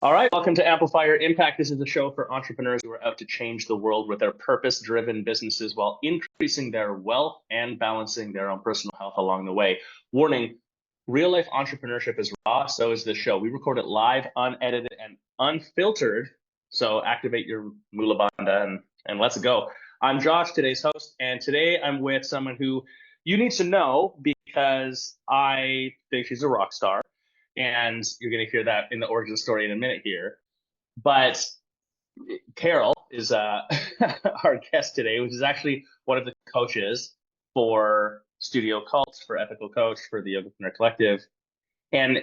All right, welcome to Amplify Your Impact. This is a show for entrepreneurs who are out to change the world with their purpose-driven businesses while increasing their wealth and balancing their own personal health along the way. Warning, real-life entrepreneurship is raw, so is this show. We record it live, unedited, and unfiltered, so activate your mula bandha and let's go. I'm Josh, today's host, and today I'm with someone who you need to know because I think she's a rock star. And you're going to hear that in the origin story in a minute here. But Carol is our guest today, which is actually one of the coaches for Studio Cult, for Ethical Coach, for the Yogapreneur Collective. And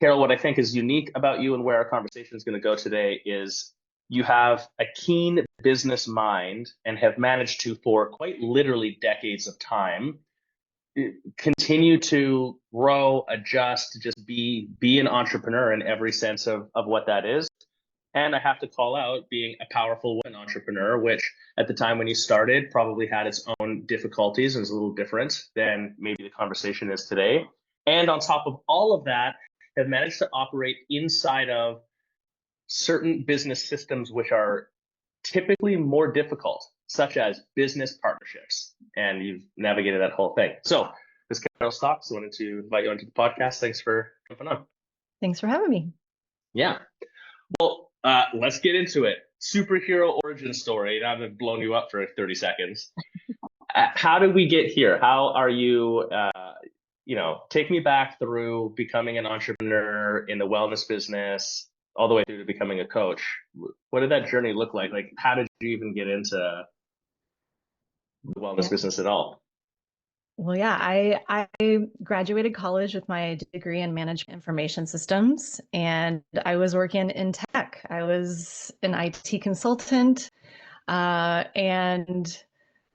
Carol, what I think is unique about you and where our conversation is going to go today is you have a keen business mind and have managed to, for quite literally decades of time, continue to grow, adjust, to just be an entrepreneur in every sense of what that is. And I have to call out being a powerful woman entrepreneur, which at the time when you started probably had its own difficulties and was a little different than maybe the conversation is today. And on top of all of that, have managed to operate inside of certain business systems which are typically more difficult, such as business partnerships. And you've navigated that whole thing. So this is Carol Stocks. I wanted to invite you onto the podcast. Thanks for jumping on. Thanks for having me. Yeah. Well, let's get into it. Superhero origin story. Now I've blown you up for 30 seconds. How did we get here? How are you, take me back through becoming an entrepreneur in the wellness business, all the way through to becoming a coach. What did that journey look like? Like, how did you even get into the wellness business at all? Well, yeah, I graduated college with my degree in management information systems, and I was working in tech. I was an IT consultant, and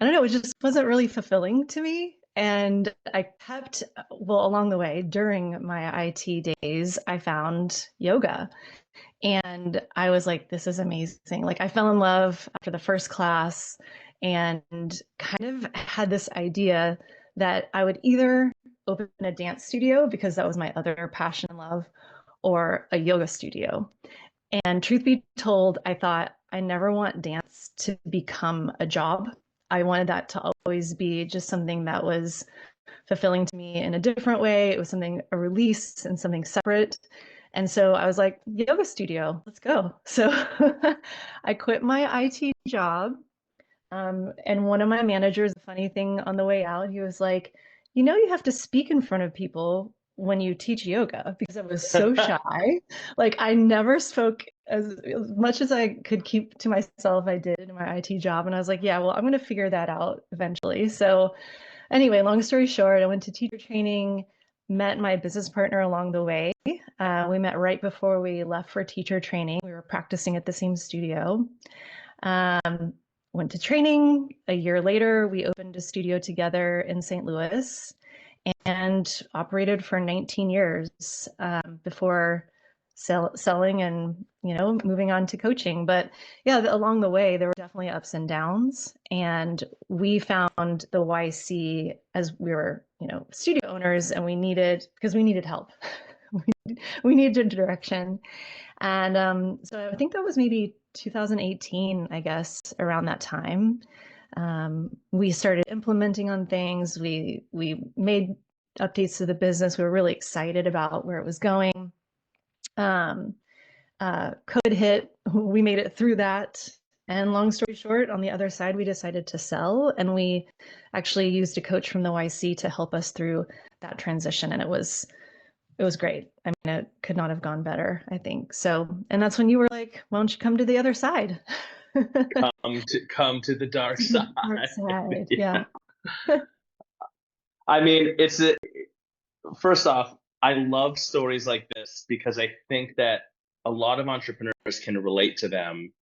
I don't know, it just wasn't really fulfilling to me. And I kept, along the way, during my IT days, I found yoga. And I was like, this is amazing. Like, I fell in love after the first class and kind of had this idea that I would either open a dance studio, because that was my other passion and love, or a yoga studio. And truth be told, I thought I never want dance to become a job. I wanted that to always be just something that was fulfilling to me in a different way. It was something, a release and something separate. And so I was like, yoga studio, let's go. So I quit my IT job. And one of my managers, a funny thing on the way out, he was like, you have to speak in front of people when you teach yoga, because I was so shy. Like, I never spoke as much as I could keep to myself. I did in my IT job. And I was like, yeah, well, I'm going to figure that out eventually. So anyway, long story short, I went to teacher training, met my business partner along the way. We met right before we left for teacher training. We were practicing at the same studio. Went to training. A year later, we opened a studio together in St. Louis and operated for 19 years before selling and moving on to coaching. But yeah, along the way, there were definitely ups and downs. And we found the YC as we were, studio owners, and we needed help. We needed direction. And so I think that was maybe 2018, I guess, around that time. We started implementing on things. We made updates to the business. We were really excited about where it was going. COVID hit. We made it through that. And long story short, on the other side, we decided to sell, and we actually used a coach from the YC to help us through that transition. And it was great. I mean, it could not have gone better, I think. So, and that's when you were like, why don't you come to the other side? come to the dark side. Dark side. Yeah. I mean, first off, I love stories like this because I think that a lot of entrepreneurs can relate to them,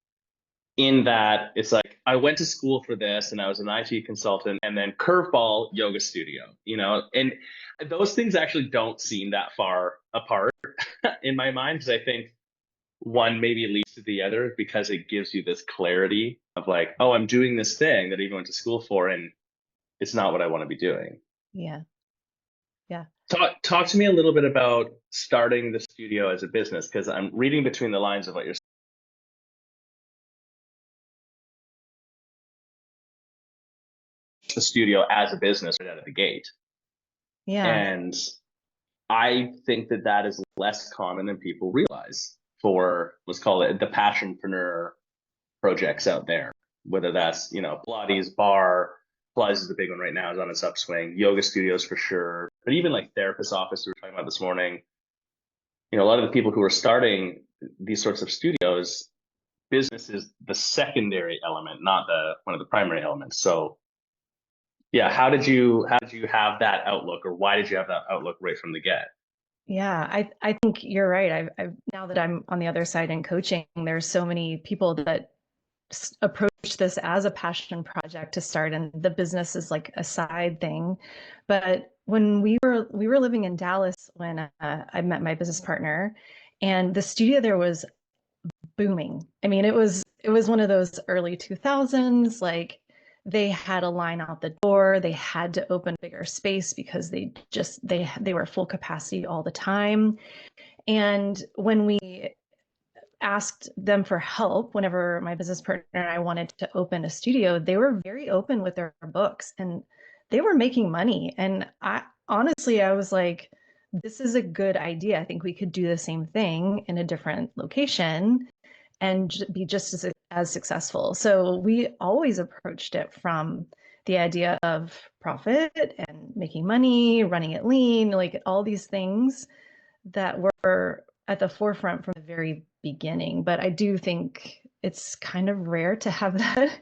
in that it's like, I went to school for this and I was an IT consultant, and then curveball, yoga studio, and those things actually don't seem that far apart in my mind, because I think one maybe leads to the other, because it gives you this clarity of like, oh, I'm doing this thing that I even went to school for, and it's not what I want to be doing. Yeah. Talk to me a little bit about starting the studio as a business, because I'm reading between the lines of what you're saying. The studio as a business right out of the gate. Yeah. And I think that that is less common than people realize for, let's call it the passionpreneur projects out there, whether that's, Pilates bar. Pilates is the big one right now, is on its upswing. Yoga studios for sure, but even like therapist office we were talking about this morning. A lot of the people who are starting these sorts of studios, business is the secondary element, not the one of the primary elements. So yeah, how did you have that outlook, or why did you have that outlook right from the get? Yeah, I think you're right. I've now that I'm on the other side in coaching, there's so many people that approach this as a passion project to start, and the business is like a side thing. But when we were living in Dallas when I met my business partner, and the studio there was booming. I mean, it was one of those early 2000s, like they had a line out the door. They had to open bigger space because they were full capacity all the time. And when we asked them for help, whenever my business partner and I wanted to open a studio, they were very open with their books and they were making money. And I was like, this is a good idea. I think we could do the same thing in a different location and be just as successful. So we always approached it from the idea of profit and making money, running it lean, like all these things that were at the forefront from the very beginning. But I do think it's kind of rare to have that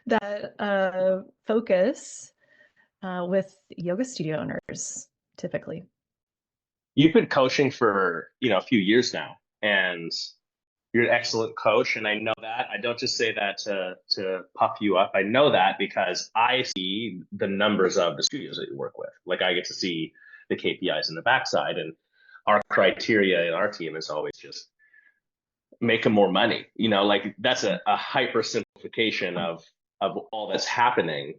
that focus with yoga studio owners typically. You've been coaching for, a few years now, and you're an excellent coach, and I know that. I don't just say that to puff you up. I know that because I see the numbers of the studios that you work with. Like, I get to see the KPIs in the backside, and our criteria in our team is always just make them more money. Like, that's a hyper simplification of all that's happening.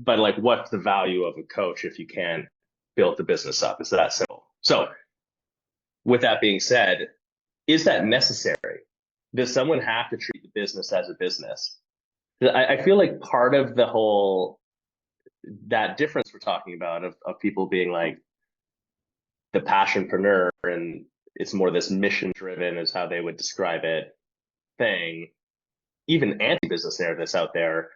But like, what's the value of a coach if you can build the business up? It's that simple. So with that being said, is that necessary? Does someone have to treat the business as a business? I feel like part of the whole, that difference we're talking about of people being like the passionpreneur, and it's more this mission driven is how they would describe it thing, even anti-business narratives out there.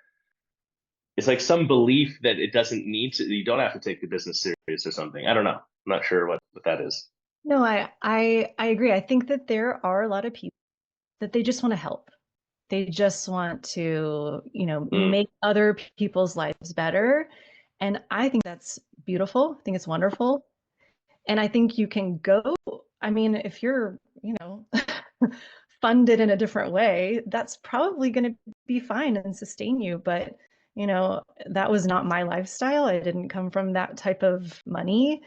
It's like some belief that it doesn't need to, you don't have to take the business serious or something. I don't know. I'm not sure what that is. No, I agree. I think that there are a lot of people that they just want to help. They just want to, Mm. make other people's lives better. And I think that's beautiful. I think it's wonderful. And I think you can go, I mean, if you're, funded in a different way, that's probably going to be fine and sustain you. But, that was not my lifestyle. I didn't come from that type of money.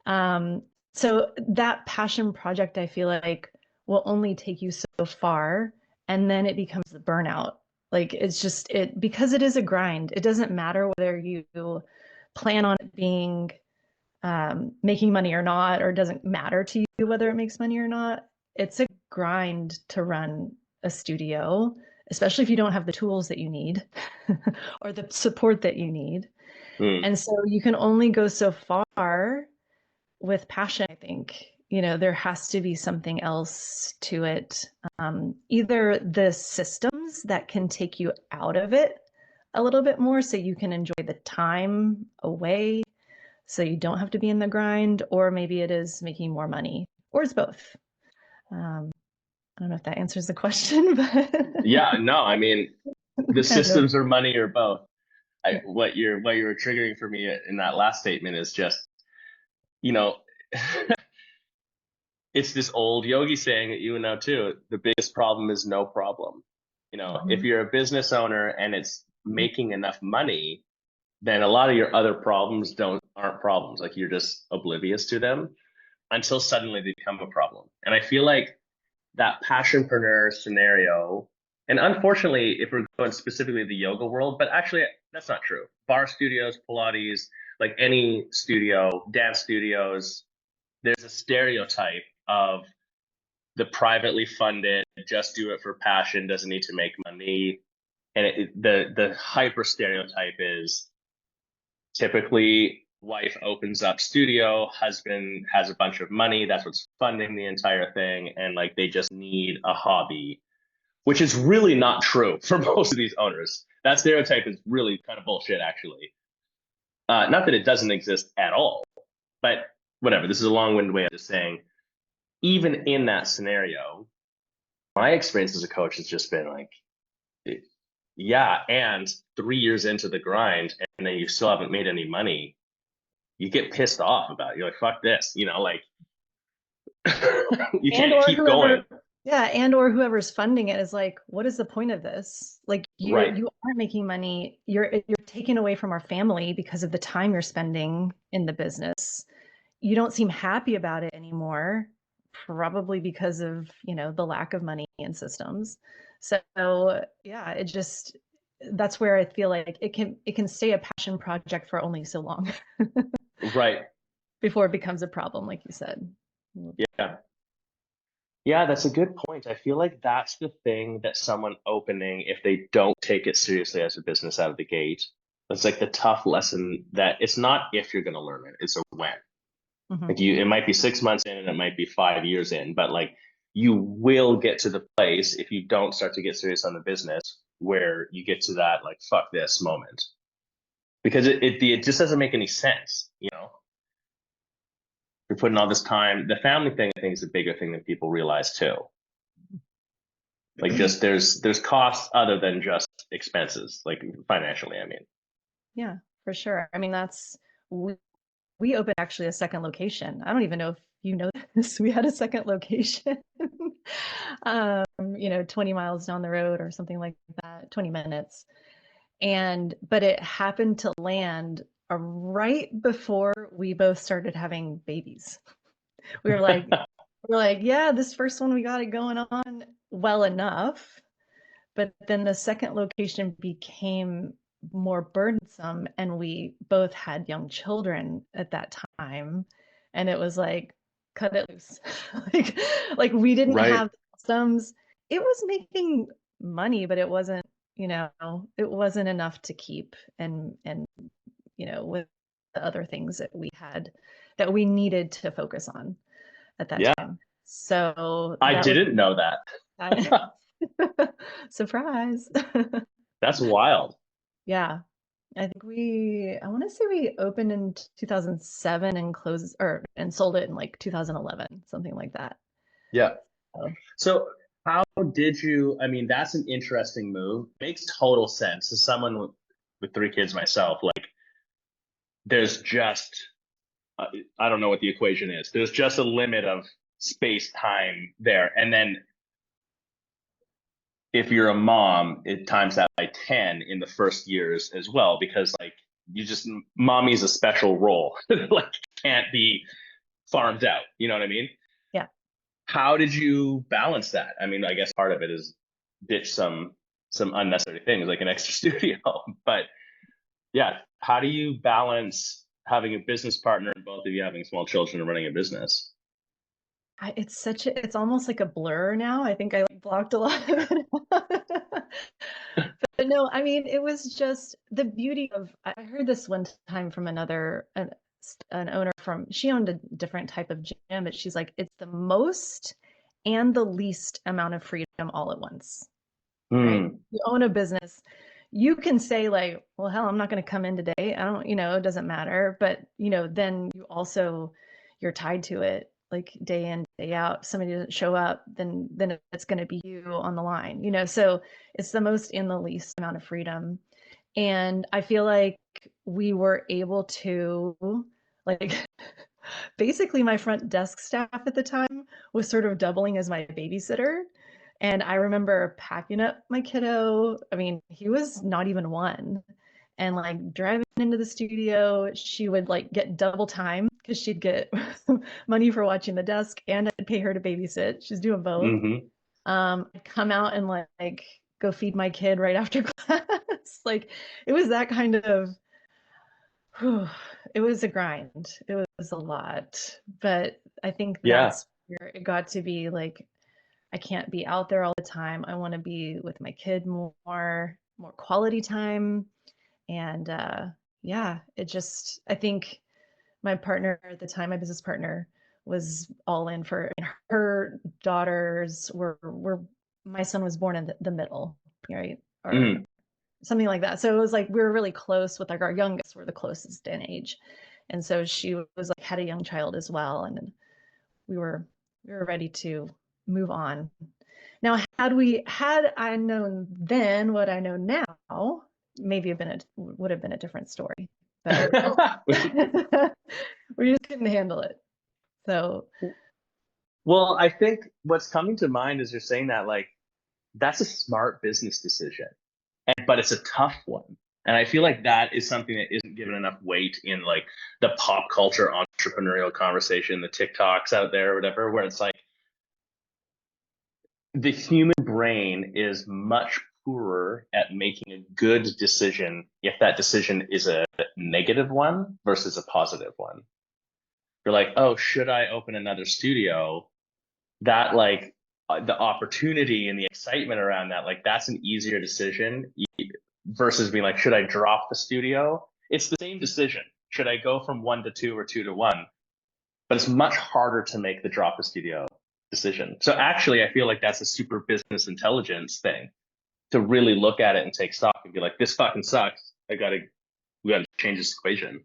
Um, so that passion project, I feel like, will only take you so far, and then it becomes the burnout. Like it's just it because it is a grind. It doesn't matter whether you plan on it being making money or not, or it doesn't matter to you whether it makes money or not. It's a grind to run a studio, especially if you don't have the tools that you need or the support that you need. Mm. And so you can only go so far with passion. I think, there has to be something else to it. Either the systems that can take you out of it a little bit more so you can enjoy the time away so you don't have to be in the grind, or maybe it is making more money, or it's both. I don't know if that answers the question, but Yeah, no, I mean, the kind of. systems or money or both. Yeah. What you're triggering for me in that last statement is just, you know, it's this old yogi saying that you know too. The biggest problem is no problem. If Mhm. you're a business owner and it's making enough money, then a lot of your other problems aren't problems. Like, you're just oblivious to them until suddenly they become a problem. And I feel like that passionpreneur scenario, and unfortunately, if we're going specifically the yoga world, but actually that's not true. Bar studios, Pilates, like any studio, dance studios, there's a stereotype of the privately funded, just do it for passion, doesn't need to make money. And the hyper stereotype is typically wife opens up studio, husband has a bunch of money, that's what's funding the entire thing, and like they just need a hobby, which is really not true for most of these owners. That stereotype is really kind of bullshit, actually. Not that it doesn't exist at all, but whatever. This is a long-winded way of just saying, even in that scenario, my experience as a coach has just been like, yeah, and 3 years into the grind, and then you still haven't made any money, you get pissed off about it. You're like, fuck this, like you And can't or keep going. yeah, and or whoever's funding it is like, what is the point of this? Like Right. you aren't making money. You're taking away from our family because of the time you're spending in the business. You don't seem happy about it anymore, probably because of, the lack of money and systems. So yeah, that's where I feel like it can stay a passion project for only so long Right. before it becomes a problem, like you said. Yeah. Yeah, that's a good point. I feel like that's the thing that someone opening, if they don't take it seriously as a business out of the gate, it's like the tough lesson that it's not if you're going to learn it, it's a when. Mhm. Like it might be 6 months in and it might be 5 years in, but like you will get to the place if you don't start to get serious on the business where you get to that like fuck this moment, because it just doesn't make any sense. You're putting all this time. The family thing, I think, is a bigger thing than people realize too. Like just there's costs other than just expenses, like financially, I mean. Yeah, for sure. I mean, we opened actually a second location. I don't even know if you know this. We had a second location, 20 miles down the road or something like that, 20 minutes. But it happened to land right before we both started having babies. We were like, yeah, this first one we got it going on well enough. But then the second location became more burdensome, and we both had young children at that time. And it was like, cut it loose. like we didn't Right. have systems. It was making money, but it wasn't enough to keep and with the other things that we had that we needed to focus on at that Yeah. time. So I that was didn't know that. surprise. That's wild. Yeah. I think I want to say we opened in 2007 and and sold it in like 2011, something like that. Yeah. So, So how did you, I mean, that's an interesting move. Makes total sense. As someone with 3 kids myself, like there's just, I don't know what the equation is. There's just a limit of space time there. And then if you're a mom, it times that by 10 in the first years as well, because like mommy is a special role, like can't be farmed out. You know what I mean? yeah. How did you balance that? I mean, I guess part of it is ditch some unnecessary things like an extra studio, but yeah, how do you balance having a business partner and both of you having small children and running a business? It's almost like a blur now. I think I like blocked a lot of it out. But no, I mean, it was just the beauty of, I heard this one time from an owner she owned a different type of gym, but she's like, it's the most and the least amount of freedom all at once, right? Hmm. You own a business, you can say like, well, hell, I'm not going to come in today. I don't, it doesn't matter. But, then you're tied to it like day in, day out. If somebody doesn't show up, then it's going to be you on the line, so it's the most in the least amount of freedom. And I feel like we were able to, like, basically my front desk staff at the time was sort of doubling as my babysitter. And I remember packing up my kiddo. I mean, he was not even one. And like driving into the studio, she would like get double time because she'd get money for watching the desk and I'd pay her to babysit. She's doing both. Mm-hmm. I'd come out and like go feed my kid right after class. Like it was that kind of Whew, it was a grind. It was a lot, but I think Yeah. that's where it got to be like, I can't be out there all the time. I want to be with my kid more quality time. And yeah, it just, I think my partner at the time, my business partner, was all in for, and her daughters were my son was born in the middle, right? Or Mm. something like that. So it was like we were really close with like our youngest, we're the closest in age. And so she was like had a young child as well. And we were we were ready to move on. Now, had I known then what I know now, maybe would have been a different story. But we just couldn't handle it. So Well, I think what's coming to mind is you're saying that like that's a smart business decision, but it's a tough one. And I feel like that is something that isn't given enough weight in like the pop culture entrepreneurial conversation, the TikToks out there or whatever, where it's like the human brain is much poorer at making a good decision if that decision is a negative one versus a positive one. You're like, oh, should I open another studio? That like the opportunity and the excitement around that, like that's an easier decision versus being like, should I drop the studio? It's the same decision. Should I go from 1 to 2 or 2 to 1? But it's much harder to make the drop the studio decision. So actually, I feel like that's a super business intelligence thing to really look at it and take stock and be like, this fucking sucks. We gotta change this equation.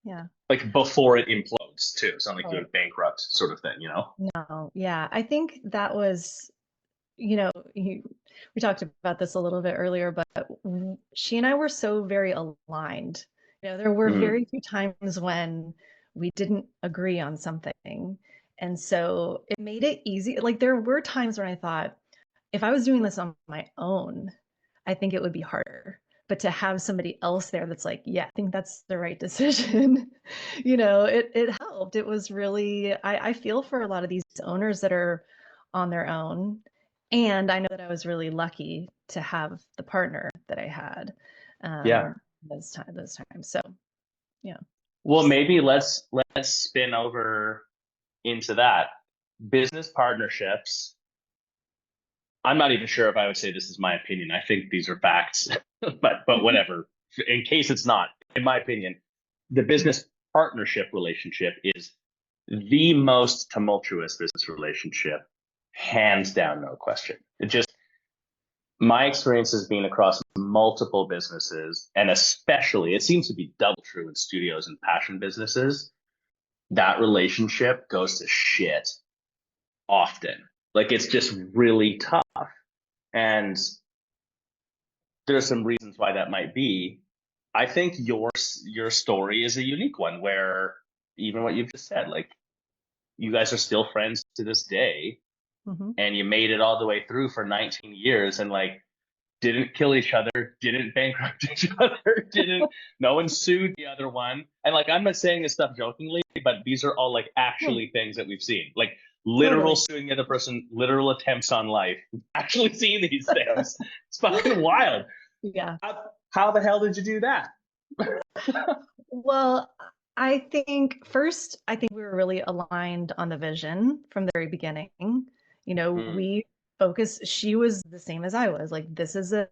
yeah. Like before it implodes too. It's not like Oh, going bankrupt sort of thing, you know? no, yeah. I think that was, you know, we talked about this a little bit earlier, but she and I were so very aligned. You know, there were Mm. very few times when we didn't agree on something. And so it made it easy. Like there were times when I thought, if I was doing this on my own, I think it would be harder. But to have somebody else there that's like, yeah, I think that's the right decision, it helped. It was really, I feel for a lot of these owners that are on their own. And I know that I was really lucky to have the partner that I had Yeah. those times. So yeah. Well, maybe let's spin over into that. Business partnerships. I'm not even sure if I would say this is my opinion. I think these are facts, but whatever. In case it's not, in my opinion, the business partnership relationship is the most tumultuous business relationship, hands down, no question. It just my experience has been across multiple businesses, and especially it seems to be double true in studios and passion businesses. That relationship goes to shit often. Like it's just really tough. And there's some reasons why that might be. I think your story is a unique one where even what you've just said, like you guys are still friends to this day Hmm. and you made it all the way through for 19 years and like didn't kill each other, didn't bankrupt each other, didn't no one sued the other one. And like I'm not saying this stuff jokingly, but these are all like Yeah, actually things that we've seen. Like literal totally. suing the other person, literal attempts on life. We've actually seen these things. It's fucking wild. Yeah. How the hell did you do that? Well, I think first, I think we were really aligned on the vision from the very beginning. Mm. We focused, she was the same as I was. Like, this is a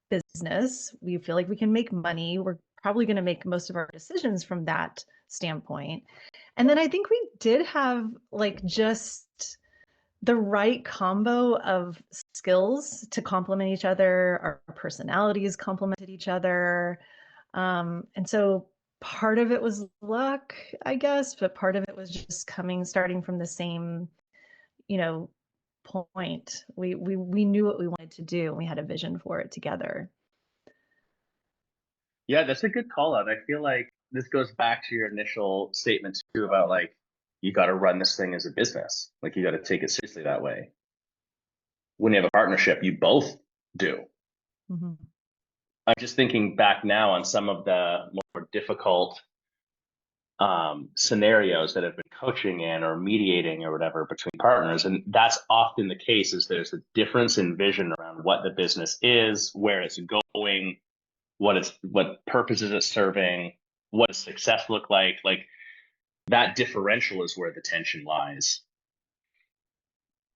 business. We feel like we can make money. We're probably going to make most of our decisions from that standpoint. And then I think we did have like just the right combo of skills to complement each other. Our personalities complemented each other. And so part of it was luck, I guess, but part of it was just starting from the same, you know, point. We knew what we wanted to do and we had a vision for it together. Yeah, that's a good call out. I feel like this goes back to your initial statement too about like you got to run this thing as a business. Like you got to take it seriously that way. When you have a partnership, you both do. Hmm. I'm just thinking back now on some of the more difficult scenarios that have been coaching in or mediating or whatever between partners, and that's often the case. Is there's a difference in vision around what the business is, where it's going, what purpose is it serving, what does success look like? Like that differential is where the tension lies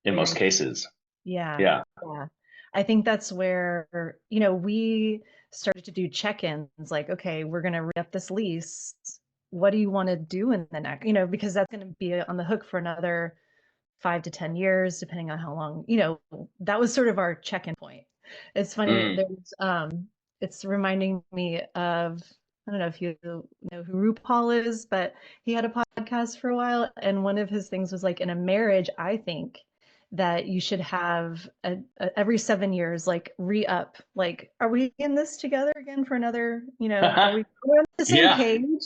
in most Very, cases. yeah, Yeah. yeah. I think that's where, you know, we started to do check-ins like, okay, we're going to re-up this lease. What do you want to do in the next, you know, because that's going to be on the hook for another 5 to 10 years, depending on how long, you know, that was sort of our check-in point. It's funny, Mm. it's reminding me of, I don't know if you know who RuPaul is, but he had a podcast for a while, and one of his things was like, in a marriage, I think that you should have every 7 years, like re-up, like, are we in this together again for another, you know, are we on the same Yeah. page?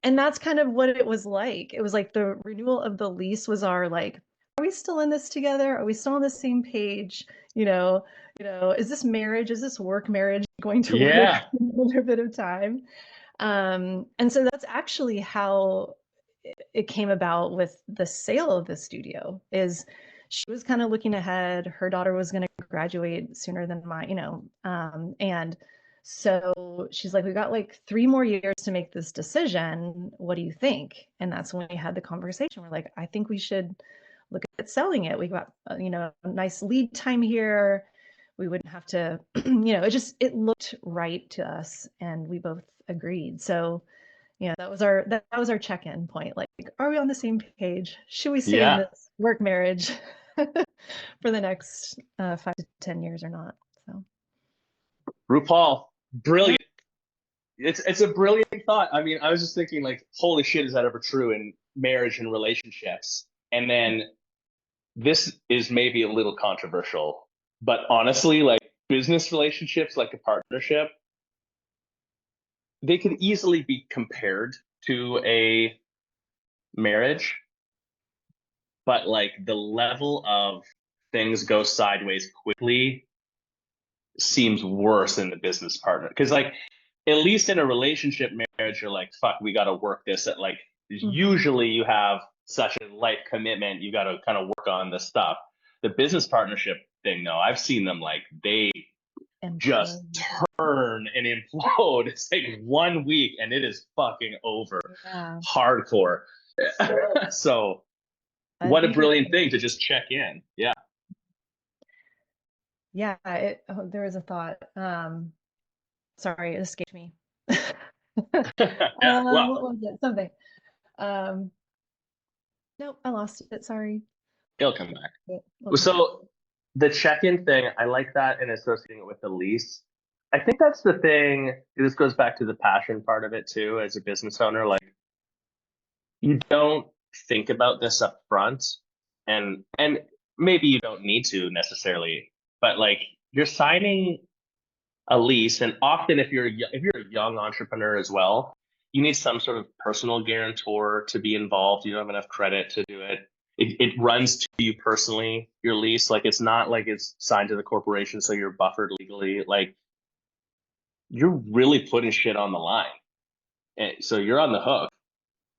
And that's kind of what it was like. It was like the renewal of the lease was our like, are we still in this together? Are we still on the same page? Is this marriage, is this work marriage going to work Yeah. in another bit of time? And so that's actually how it came about with the sale of the studio. Is she was kind of looking ahead. Her daughter was going to graduate sooner than mine, and so she's like, we got like 3 more years to make this decision. What do you think? And that's when we had the conversation. We're like, I think we should look at selling it. We got, a nice lead time here. We wouldn't have to, it looked right to us, and we both agreed. So yeah, that was our check-in point. Like, are we on the same page? Should we stay in Yeah. this work marriage for the next 5 to 10 years or not? So RuPaul, yeah. brilliant. It's a brilliant thought. I mean, I was just thinking like, holy shit, is that ever true in marriage and relationships? And then this is maybe a little controversial, but honestly, like business relationships, like a partnership, they could easily be compared to a marriage, but like the level of things go sideways quickly seems worse in the business partner. Because like at least in a relationship marriage, you're like, fuck, we got to work this at like, Mhm. usually you have such a life commitment, you got to kind of work on this stuff. The business partnership thing, though, I've seen them like they just Implode. turn and implode. It's like 1 week and it is fucking over. Yeah, Hardcore. So I what a think you're brilliant right. thing to just check in. Yeah. Yeah, there was a thought. Sorry, it escaped me. Yeah. Well, What was it? Something. Um, nope, I lost it. Sorry. it'll come back. We'll come back. So the check-in thing, I like that and associating it with the lease. I think that's the thing. This goes back to the passion part of it too, as a business owner. Like you don't think about this up front, and maybe you don't need to necessarily, but like you're signing a lease, and often if you're a young entrepreneur as well, you need some sort of personal guarantor to be involved. You don't have enough credit to do it. It runs to you personally, your lease. Like it's not like it's signed to the corporation, so you're buffered legally. Like you're really putting shit on the line. And so you're on the hook.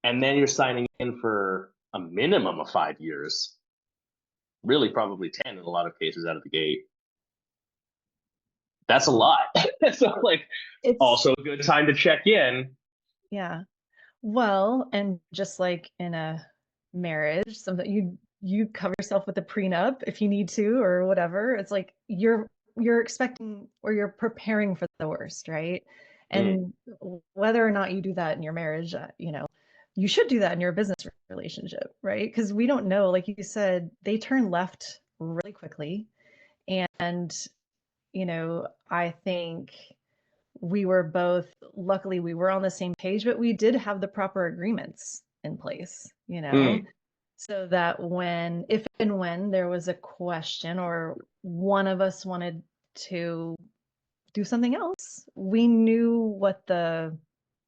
And then you're signing in for a minimum of 5 years, really probably 10 in a lot of cases out of the gate. That's a lot. So like It's also a good time to check in. Yeah. Well, and just like in a marriage, something you cover yourself with a prenup if you need to or whatever. It's like you're expecting or you're preparing for the worst, right? Mm, And whether or not you do that in your marriage, you should do that in your business relationship, right? Because we don't know, like you said, they turn left really quickly. And, I think we were both, luckily we were on the same page, but we did have the proper agreements in place, mm. so that if and when there was a question or one of us wanted to do something else, we knew what the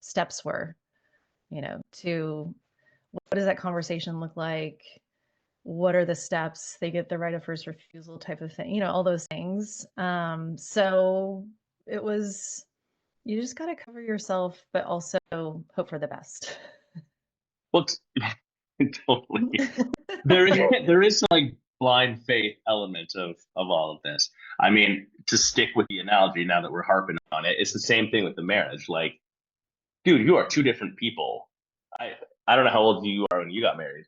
steps were, to what does that conversation look like? What are the steps? They get the right of first refusal type of thing, all those things. So it was, you just got to cover yourself, but also hope for the best. Well, totally. There is like blind faith element of all of this. I mean, to stick with the analogy now that we're harping on it, it's the same thing with the marriage. Like dude, you are two different people. I I don't know how old you are when you got married.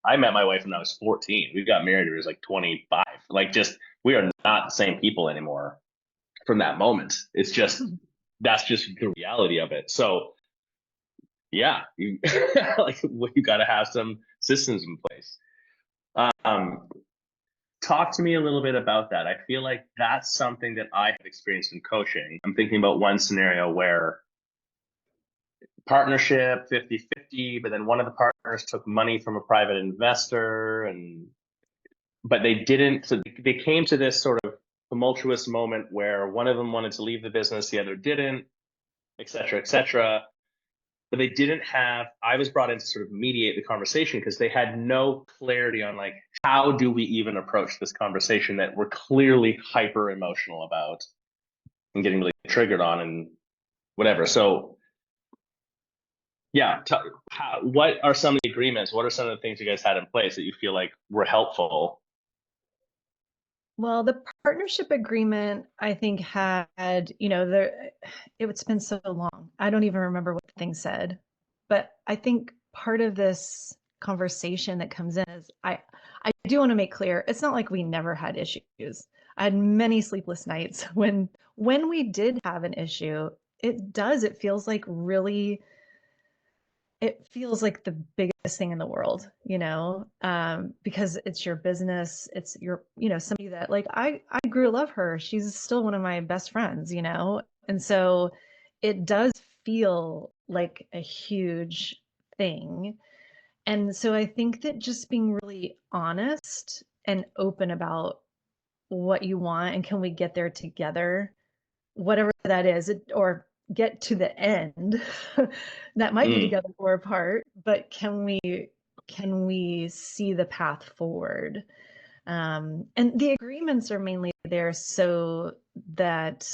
I met my wife when I was 14. We got married when I was like 25. Like just we are not the same people anymore from that moment. It's just that's just the reality of it. So yeah, you like you got to have some systems in place. Um, Talk to me a little bit about that. I feel like that's something that I have experienced in coaching. I'm thinking about one scenario where partnership 50-50, but then one of the partners took money from a private investor and but they didn't, so they came to this sort of tumultuous moment where one of them wanted to leave the business, the other didn't, et cetera, et cetera. But they didn't have, I was brought in to sort of mediate the conversation because they had no clarity on like, how do we even approach this conversation that we're clearly hyper emotional about and getting really triggered on and whatever. So yeah, what are some of the agreements? What are some of the things you guys had in place that you feel like were helpful? Well, the partnership agreement, I think, had, it's been so long. I don't even remember what the thing said. But I think part of this conversation that comes in is I do want to make clear, it's not like we never had issues. I had many sleepless nights when we did have an issue. It feels like really it feels like the biggest thing in the world, because it's your business, it's your, somebody that like I grew to love her. She's still one of my best friends, and so it does feel like a huge thing. And so I think that just being really honest and open about what you want and can we get there together, whatever that is, or get to the end. That might be Mm, together or apart, but can we see the path forward? And the agreements are mainly there so that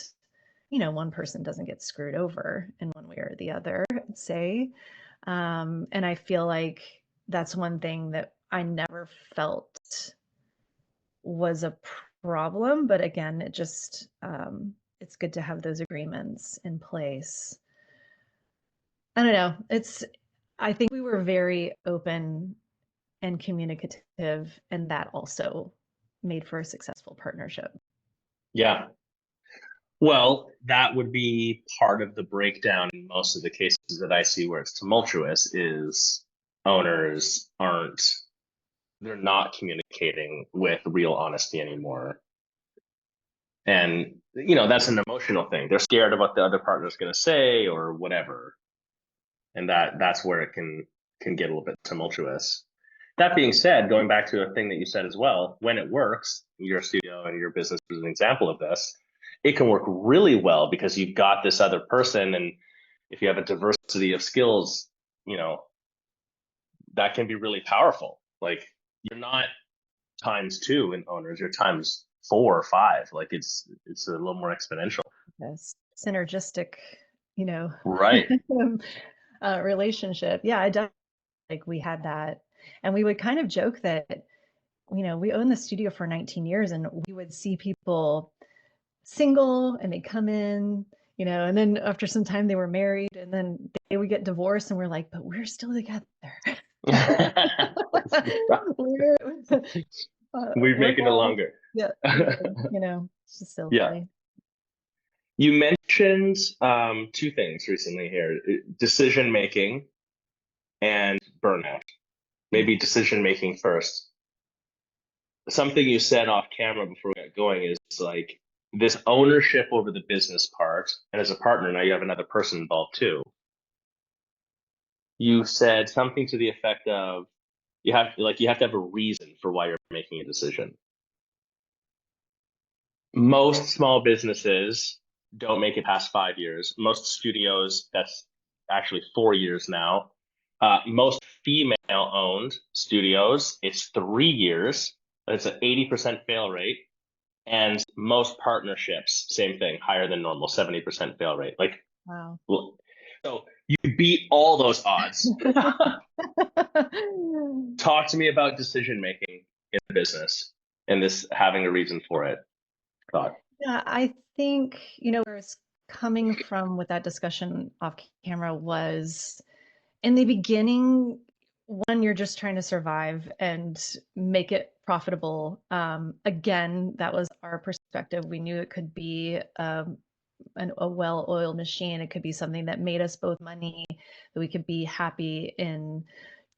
one person doesn't get screwed over in one way or the other, I'd say. And I feel like that's one thing that I never felt was a problem, but again, it's good to have those agreements in place. I don't know. I think we were very open and communicative, and that also made for a successful partnership. yeah. Well, that would be part of the breakdown in most of the cases that I see where it's tumultuous is owners aren't, they're not communicating with real honesty anymore. And, that's an emotional thing. They're scared of what the other partner's going to say or whatever. And that's where it can get a little bit tumultuous. That being said, going back to a thing that you said as well, when it works, your studio and your business is an example of this, it can work really well because you've got this other person. And if you have a diversity of skills, you know, that can be really powerful. Like you're not times two in owners, you're times 4 or 5. Like it's a little more exponential. Yes, synergistic, you know, Right. relationship. Yeah, I definitely like we had that, and we would kind of joke that we owned the studio for 19 years, and we would see people single and they come in, and then after some time they were married and then they would get divorced and we're like, but we're still together. we're, We're we're making it all, longer. yeah, it's just Yeah. silly. You mentioned two things recently here: decision making and burnout. Maybe Mm. decision making first. Something you said off camera before we got going is like this ownership over the business part, and as a partner, now you have another person involved too. You said something to the effect of you have to have a reason for why you're making a decision. Most small businesses don't make it past 5 years. Most studios, that's actually 4 years now. Most female owned studios, it's 3 years. It's an 80% fail rate. And most partnerships, same thing, higher than normal, 70% fail rate. Like, Wow. so you beat all those odds. Talk to me about decision making in business and this having a reason for it. Thought. Yeah, I think, coming from with that discussion off camera was in the beginning, one, you're just trying to survive and make it profitable. Again, that was our perspective. We knew it could be a well-oiled machine. It could be something that made us both money, that we could be happy in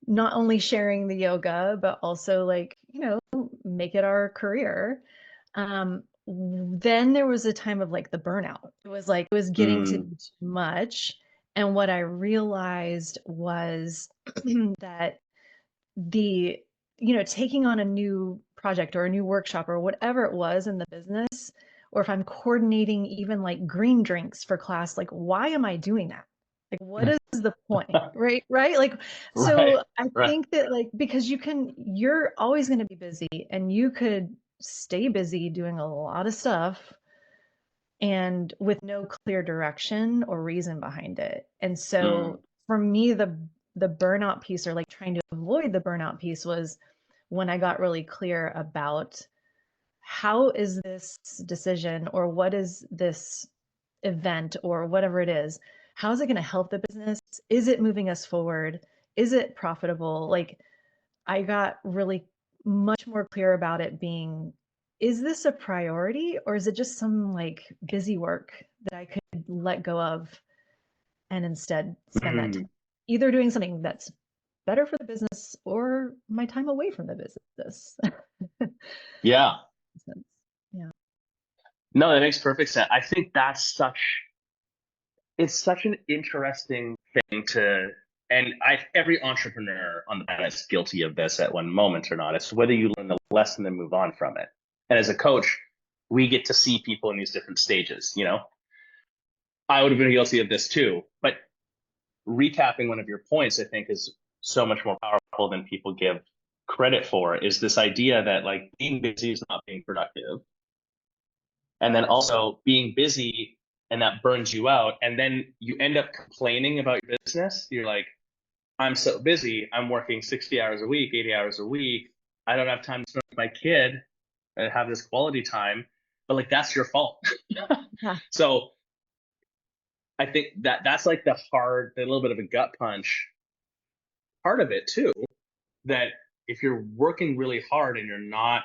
not only sharing the yoga, but also like, make it our career. Then there was a time of like the burnout. It was like, it was getting to be too much. And what I realized was that the, taking on a new project or a new workshop or whatever it was in the business, or if I'm coordinating even like green drinks for class, like, why am I doing that? Like, what is the point? Right. Right. Like, Right. so I Right. think that like, because you're always going to be busy and you could stay busy doing a lot of stuff and with no clear direction or reason behind it. And so for me, the burnout piece, or like trying to avoid the burnout piece, was when I got really clear about how is this decision, or what is this event, or whatever it is, how is it going to help the business? Is it moving us forward? Is it profitable? Like, I got really much more clear about it being, is this a priority, or is it just some like busy work that I could let go of and instead spend that time either doing something that's better for the business or my time away from the business. Yeah. Yeah. No, that makes perfect sense. I think it's such an interesting thing and every entrepreneur on the planet is guilty of this at one moment or not. It's whether you learn the lesson and move on from it. And as a coach, we get to see people in these different stages, I would have been guilty of this too. But recapping one of your points, I think is so much more powerful than people give credit for, is this idea that like being busy is not being productive. And then also being busy and that burns you out. And then you end up complaining about your business. You're like, I'm so busy. I'm working 60 hours a week, 80 hours a week. I don't have time to spend with my kid and have this quality time. But like, that's your fault. Yeah. So I think that's like the little bit of a gut punch part of it too, that if you're working really hard and you're not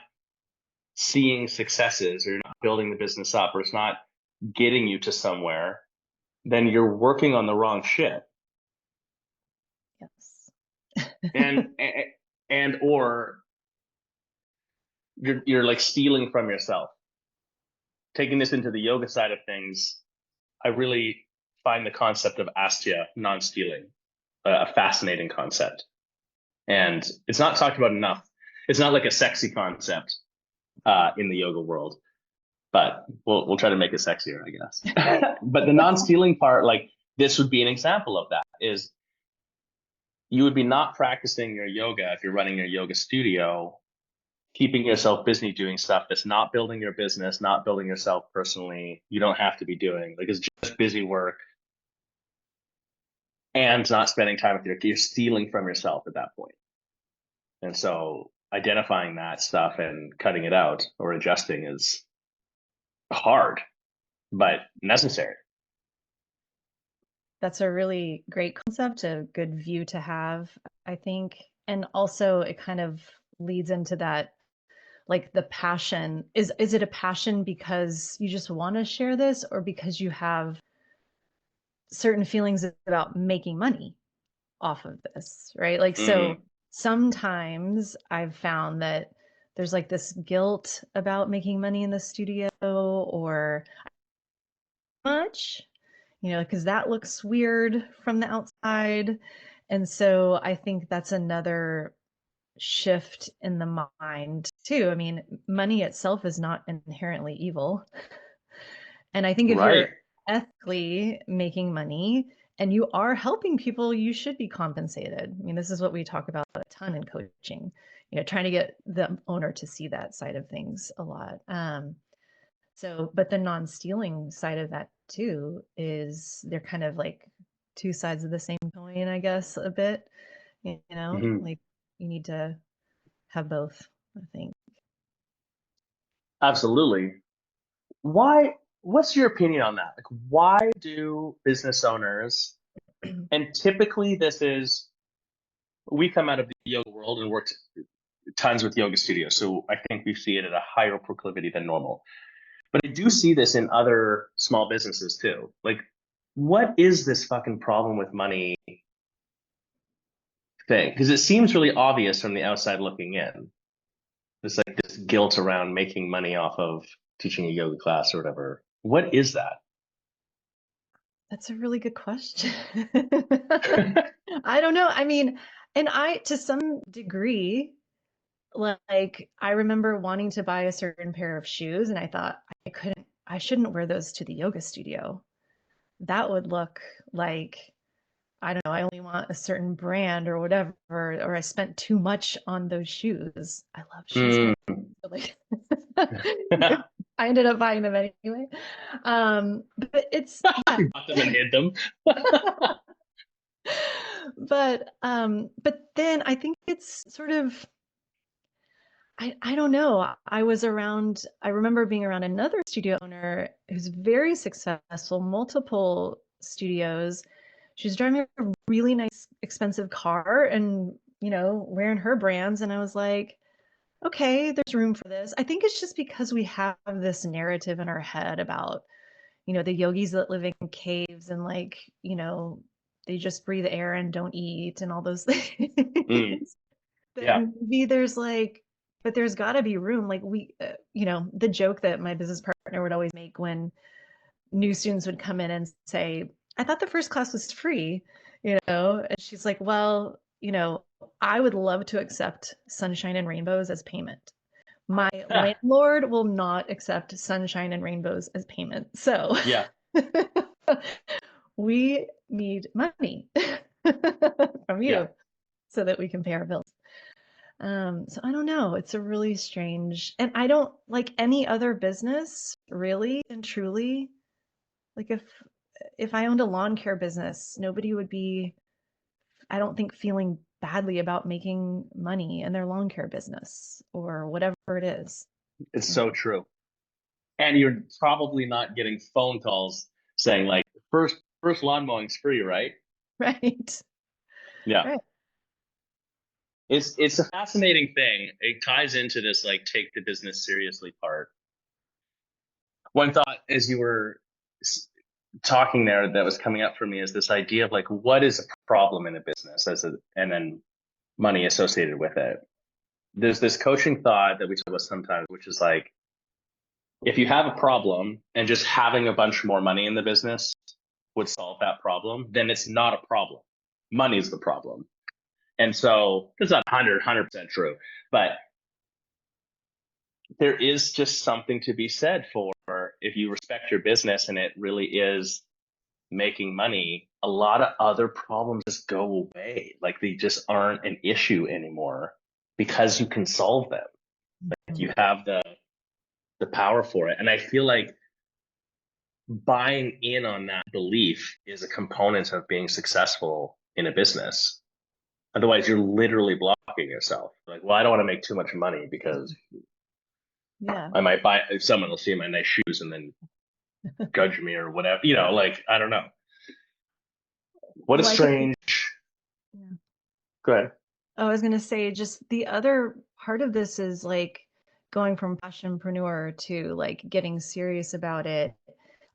seeing successes, or you're not building the business up, or it's not getting you to somewhere, then you're working on the wrong shit. Yes. and or you're like stealing from yourself. Taking this into the yoga side of things, I really find the concept of astya, non-stealing, a fascinating concept, and it's not talked about enough. It's not like a sexy concept in the yoga world, but we'll try to make it sexier, I guess. But the non-stealing part, like, this would be an example of that. Is you would be not practicing your yoga if you're running your yoga studio, keeping yourself busy doing stuff that's not building your business, not building yourself personally. You don't have to be doing, like, it's just busy work and not spending time with you're stealing from yourself at that point. And so identifying that stuff and cutting it out or adjusting is hard, but necessary. That's a really great concept, a good view to have, I think. And also it kind of leads into that, like, the passion. Is it a passion because you just want to share this, or because you have certain feelings about making money off of this, right? Like, so sometimes I've found that there's like this guilt about making money in the studio, or much, because that looks weird from the outside. And so I think that's another shift in the mind too. I mean, money itself is not inherently evil. And I think if Right. you're ethically making money and you are helping people, you should be compensated. I mean, this is what we talk about a ton in coaching, trying to get the owner to see that side of things a lot. So, but the non-stealing side of that too is, they're kind of like two sides of the same coin, I guess, a bit, like you need to have both, I think. Absolutely. Why what's your opinion on that? Like, why do business owners, and typically this is, we come out of the yoga world and worked tons with yoga studios, so I think we see it at a higher proclivity than normal. But I do see this in other small businesses too. Like, what is this fucking problem with money thing? Because it seems really obvious from the outside looking in. There's like this guilt around making money off of teaching a yoga class or whatever. What is that? That's a really good question. I don't know. I mean, and to some degree, like I remember wanting to buy a certain pair of shoes and I thought I shouldn't wear those to the yoga studio. That would look like, I don't know, I only want a certain brand or whatever, or I spent too much on those shoes. I love shoes, Mm. but like I ended up buying them anyway. But it's yeah. You bought them and hid them. But then I think it's sort of, I don't know. I remember being around another studio owner who's very successful, multiple studios. She's driving a really nice, expensive car and, wearing her brands. And I was like, okay, there's room for this. I think it's just because we have this narrative in our head about, the yogis that live in caves and like, they just breathe air and don't eat and all those things. Mm. That Yeah. maybe there's like, but there's got to be room. Like the joke that my business partner would always make when new students would come in and say, I thought the first class was free, and she's like, well, I would love to accept sunshine and rainbows as payment. My landlord will not accept sunshine and rainbows as payment. So Yeah. we need money from Yeah. you so that we can pay our bills. So I don't know. It's a really strange, and I don't like any other business really and truly. Like if I owned a lawn care business, nobody would be, I don't think, feeling badly about making money in their lawn care business or whatever it is. It's so true. And you're probably not getting phone calls saying like first lawn mowing's free, right? Right. Yeah. Right. It's a fascinating thing. It ties into this like take the business seriously part. One thought as you were talking there that was coming up for me is this idea of like what is a problem in a business and then money associated with it. There's this coaching thought that we talk about sometimes, which is like if you have a problem and just having a bunch more money in the business would solve that problem, then it's not a problem. Money's the problem. And so it's not 100% true, but there is just something to be said for if you respect your business and it really is making money, a lot of other problems just go away. Like they just aren't an issue anymore because you can solve them. Like you have the power for it. And I feel like buying in on that belief is a component of being successful in a business. Otherwise, you're literally blocking yourself. Like, well, I don't want to make too much money because Yeah. I might buy, someone will see my nice shoes and then judge me or whatever. Like, I don't know. What a Well, I think, strange. yeah. Go ahead. I was gonna say just the other part of this is like going from passionpreneur to like getting serious about it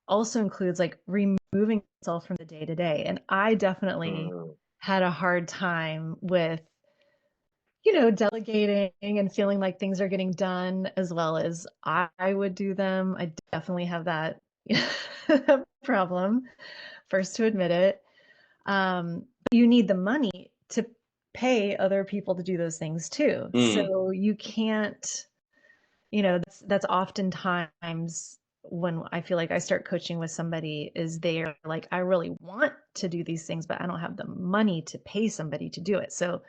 also includes like removing yourself from the day to day. And I definitely Mm. had a hard time with, delegating and feeling like things are getting done as well as I would do them. I definitely have that problem, first to admit it. But you need the money to pay other people to do those things too. Mm. So you can't, that's oftentimes when I feel like I start coaching with somebody is they're like, I really want to do these things, but I don't have the money to pay somebody to do it. So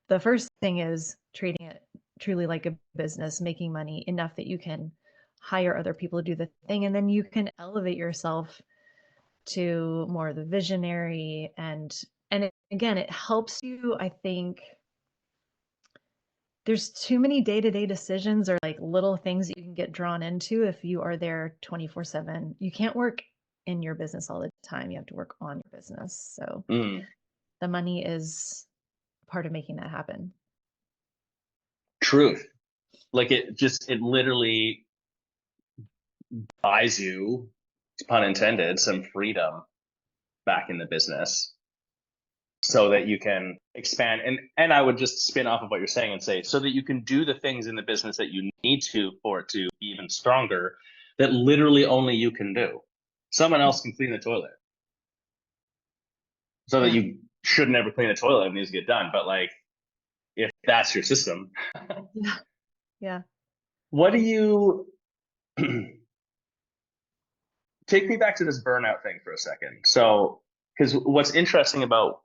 the first thing is treating it truly like a business, making money enough that you can hire other people to do the thing. And then you can elevate yourself to more of the visionary, and again, it helps you, I think, there's too many day-to-day decisions or like little things that you can get drawn into if you are there 24/7. You can't work in your business all the time. You have to work on your business. So Mm, the money is part of making that happen. truth. Like it literally buys you, pun intended, some freedom back in the business so that you can expand. And I would just spin off of what you're saying and say, so that you can do the things in the business that you need to for it to be even stronger, that literally only you can do. Someone else can clean the toilet. So that Yeah. you should never clean the toilet, it needs to get done. But like, if that's your system, Yeah. Yeah. what do you take me back to this burnout thing for a second? So, because what's interesting about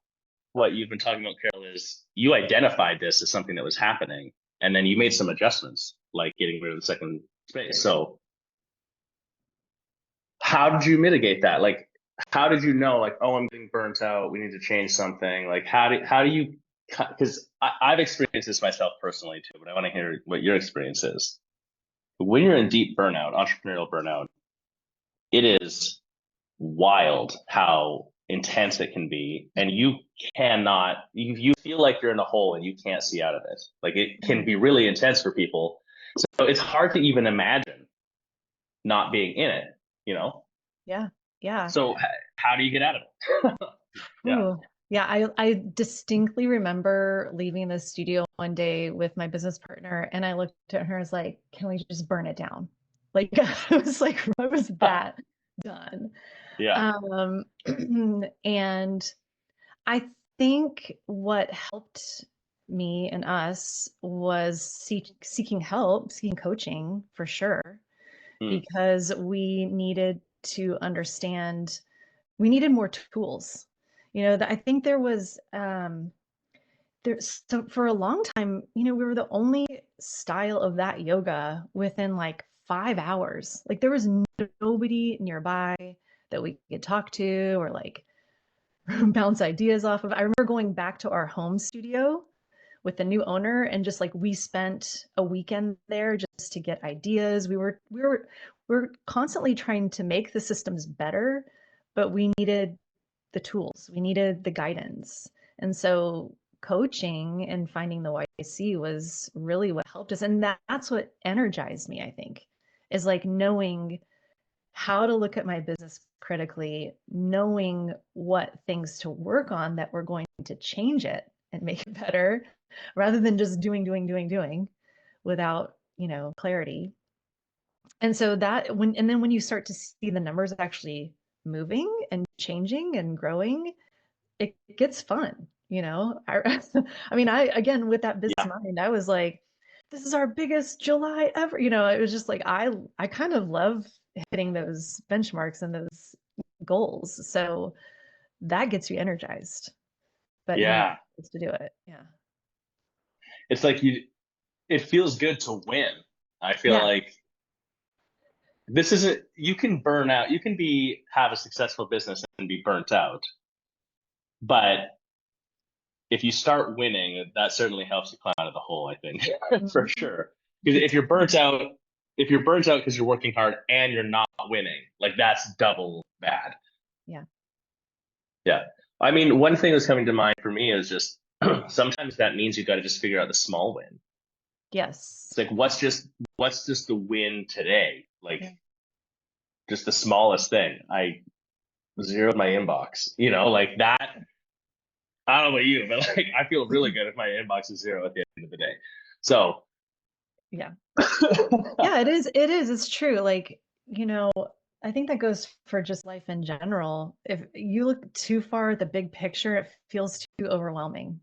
what you've been talking about, Carol, is you identified this as something that was happening, and then you made some adjustments, like getting rid of the second space. So, how did you mitigate that? Like, how did you know, like, oh, I'm getting burnt out, we need to change something? Like, how do you? Because I've experienced this myself personally too, but I want to hear what your experience is. When you're in deep burnout, entrepreneurial burnout, it is wild how intense it can be, and you feel like you're in a hole and you can't see out of it. Like, it can be really intense for people, so it's hard to even imagine not being in it, you know. Yeah. Yeah. So how do you get out of it? Yeah. Ooh. Yeah, I distinctly remember leaving the studio one day with my business partner, and I looked at her and was like, "Can we just burn it down?" Like, I was like, "What was that done?" Yeah. And I think what helped me and us was seeking help, seeking coaching for sure, Mm, because we needed to understand, we needed more tools. I think there was so for a long time, we were the only style of that yoga within like 5 hours. Like there was nobody nearby that we could talk to or like bounce ideas off of. I remember going back to our home studio with the new owner and just like we spent a weekend there just to get ideas. We were constantly trying to make the systems better, but we needed the tools. We needed the guidance. And so coaching and finding the YC was really what helped us. And that's what energized me, I think, is like knowing how to look at my business critically, knowing what things to work on that were going to change it and make it better, rather than just doing without, clarity. And so and then when you start to see the numbers actually moving and changing and growing, it gets fun, I mean, again, with that business yeah. mind, I was like, this is our biggest July ever. It was just like, I kind of love hitting those benchmarks and those goals. So that gets you energized, but you need Yeah. to do it. Yeah. It's like it feels good to win. I feel Yeah. like this isn't, you can burn out, you can have a successful business and be burnt out, but if you start winning, that certainly helps you climb out of the hole, I think, for Mhm. sure. Because if you're burnt out because you're working hard and you're not winning, like that's double bad. Yeah. Yeah. I mean, one thing that's coming to mind for me is just sometimes that means you got to just figure out the small win. It's Yes. like, what's just the win today? Like, Yeah. just the smallest thing. I zeroed my inbox, like that. I don't know about you, but like I feel really good if my inbox is zero at the end of the day. So Yeah. Yeah, it is. It is. It's true. Like, I think that goes for just life in general. If you look too far at the big picture, it feels too overwhelming.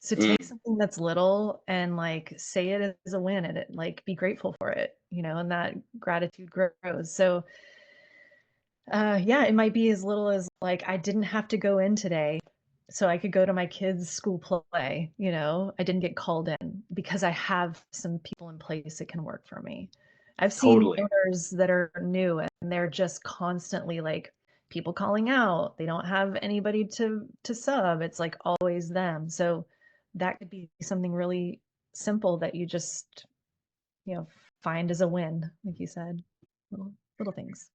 So take mm, something that's little and like say it as a win and it like be grateful for it, and that gratitude grows. So yeah, it might be as little as like I didn't have to go in today, so I could go to my kids' school play. I didn't get called in because I have some people in place that can work for me. I've seen totally. owners that are new and they're just constantly like people calling out. They don't have anybody to sub. It's like always them. So that could be something really simple that you just, find as a win, like you said, little things.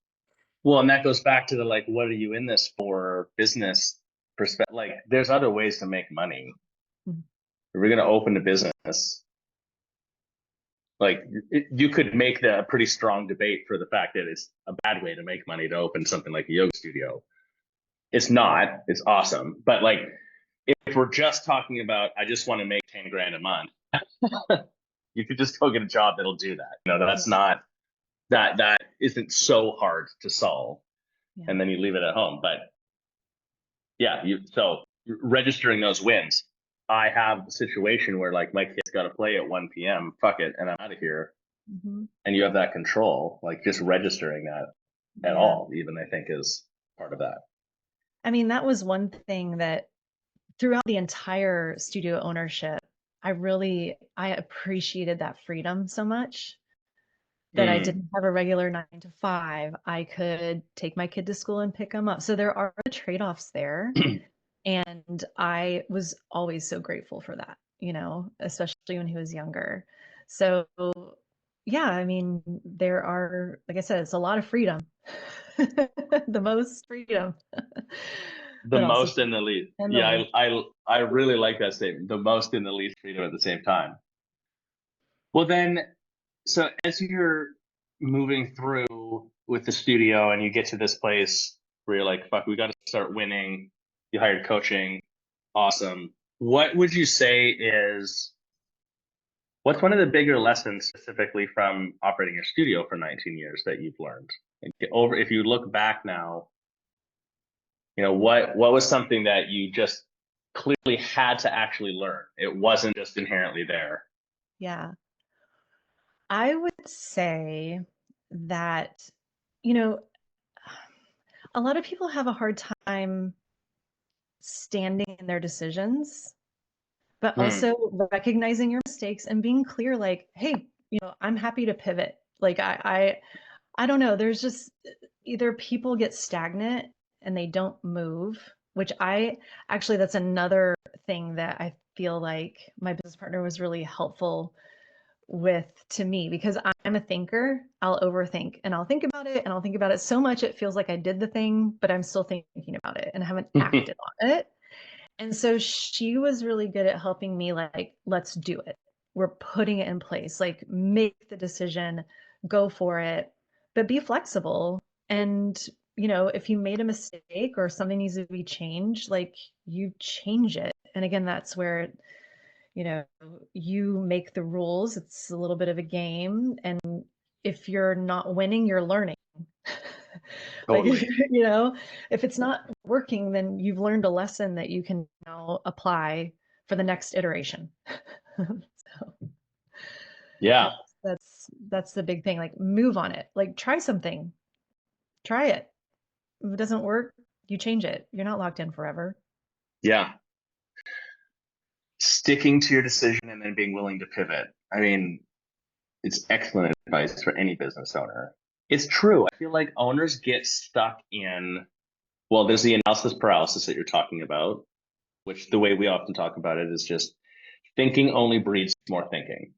Well, and that goes back to the like, what are you in this for? Business perspective. Like, there's other ways to make money. Mhm. If we're going to open a business, like you could make the pretty strong debate for the fact that it's a bad way to make money to open something like a yoga studio. It's not. It's awesome. But like, if we're just talking about, I just want to make 10 grand a month, you could just go get a job that'll do that. That's not that isn't so hard to solve. Yeah. And then you leave it at home. But yeah, so registering those wins. I have a situation where like my kid's got to play at 1 p.m. Fuck it, and I'm out of here. Mm-hmm. And you have that control, like just registering that at all, even I think is part of that. I mean, that was one thing that throughout the entire studio ownership, I appreciated that freedom so much that I didn't have a regular 9 to 5. I could take my kid to school and pick him up. So there are trade-offs there. And I was always so grateful for that, especially when he was younger. So yeah, I mean, there are, like I said, it's a lot of freedom. The most freedom. The But also most and the least. and the Yeah, least. I really like that statement. The most and the least freedom at the same time. Well, then, so as you're moving through with the studio and you get to this place where you're like, fuck, we got to start winning. You hired coaching. Awesome. What would you say is, what's one of the bigger lessons specifically from operating your studio for 19 years that you've learned? Like, if you look back now, what was something that you just clearly had to actually learn? It wasn't just inherently there. Yeah. I would say that, you know, a lot of people have a hard time standing in their decisions, but also recognizing your mistakes and being clear, like, hey, I'm happy to pivot. Like I don't know, there's just either people get stagnant and they don't move, which that's another thing that I feel like my business partner was really helpful with to me, because I'm a thinker. I'll overthink and I'll think about it and I'll think about it so much it feels like I did the thing, but I'm still thinking about it and I haven't acted on it. And so she was really good at helping me, like, let's do it. We're putting it in place, like make the decision, go for it, but be flexible. And, if you made a mistake or something needs to be changed, like you change it. And again, that's where, you make the rules. It's a little bit of a game. And if you're not winning, you're learning. Totally. If it's not working, then you've learned a lesson that you can now apply for the next iteration. So Yeah. that's the big thing. Like, move on it. Like, try something. Try it. If it doesn't work, you change it. You're not locked in forever. Yeah. Sticking to your decision and then being willing to pivot. I mean, it's excellent advice for any business owner. It's true. I feel like owners get stuck in, well, there's the analysis paralysis that you're talking about, which the way we often talk about it is just thinking only breeds more thinking.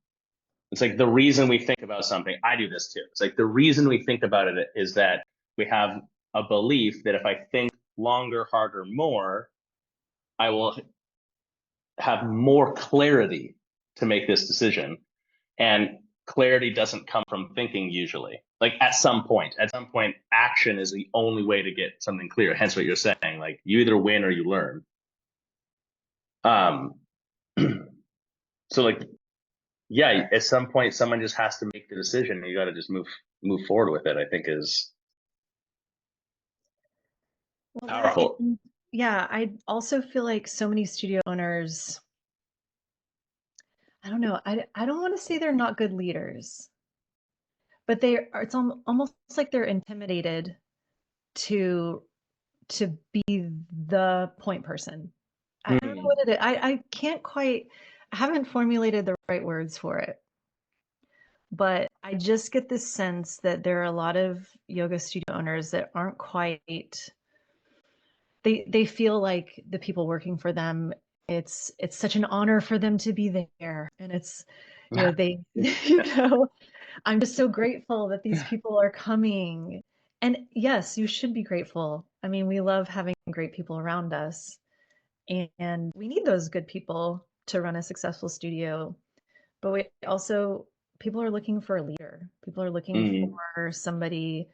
It's like the reason we think about something, I do this too. It's like the reason we think about it is that we have a belief that if I think longer, harder, more, I will have more clarity to make this decision. And clarity doesn't come from thinking usually. Like at some point, action is the only way to get something clear. Hence what you're saying, like you either win or you learn. So like, yeah, at some point someone just has to make the decision and you got to just move forward with it, I think is powerful. Yeah, I also feel like so many studio owners, I don't know, I don't want to say they're not good leaders, but it's almost like they're intimidated to be the point person. I don't know what it is. I can't quite, I haven't formulated the right words for it, but I just get this sense that there are a lot of yoga studio owners that aren't quite, they feel like the people working for them it's such an honor for them to be there, and it's, they, you know, I'm just so grateful that these people are coming. And yes, you should be grateful. I mean, we love having great people around us, and we need those good people to run a successful studio. But we also, people are looking for a leader. People are looking for somebody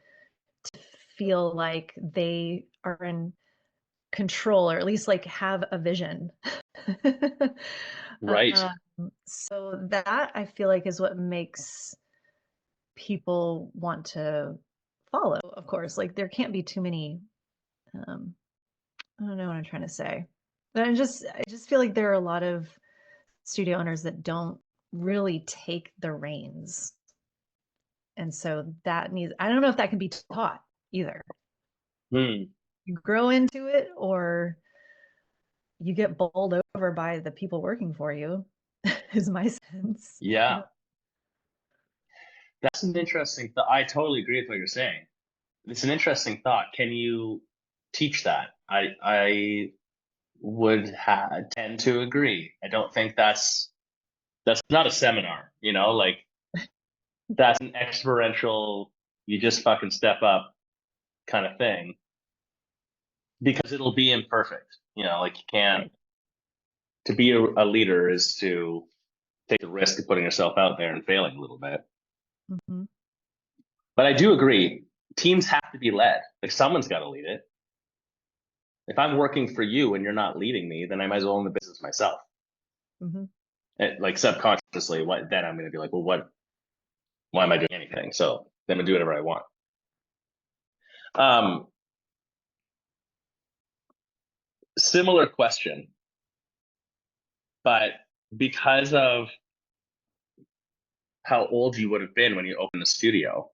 to feel like they are in control, or at least like have a vision. Right. So that, I feel like, is what makes people want to follow. Of course, like there can't be too many, um I don't know what I'm trying to say, but I just feel like there are a lot of studio owners that don't really take the reins, and so that needs, I don't know if that can be taught either. Hmm. You grow into it, or you get bowled over by the people working for you, is my sense. Yeah. That's an interesting thought. I totally agree with what you're saying. It's an interesting thought. Can you teach that? I would tend to agree. I don't think that's not a seminar, like that's an experiential, you just fucking step up kind of thing, because it'll be imperfect. Like you can't, Right. to be a leader is to take the risk of putting yourself out there and failing a little bit. Hmm. But I do agree, teams have to be led. Like someone's got to lead it. If I'm working for you and you're not leading me, then I might as well own the business myself. Hmm. Like subconsciously, what then I'm going to be like, well, why am I doing anything? So then I'm going to do whatever I want. Um, Similar question, but because of how old you would have been when you opened the studio,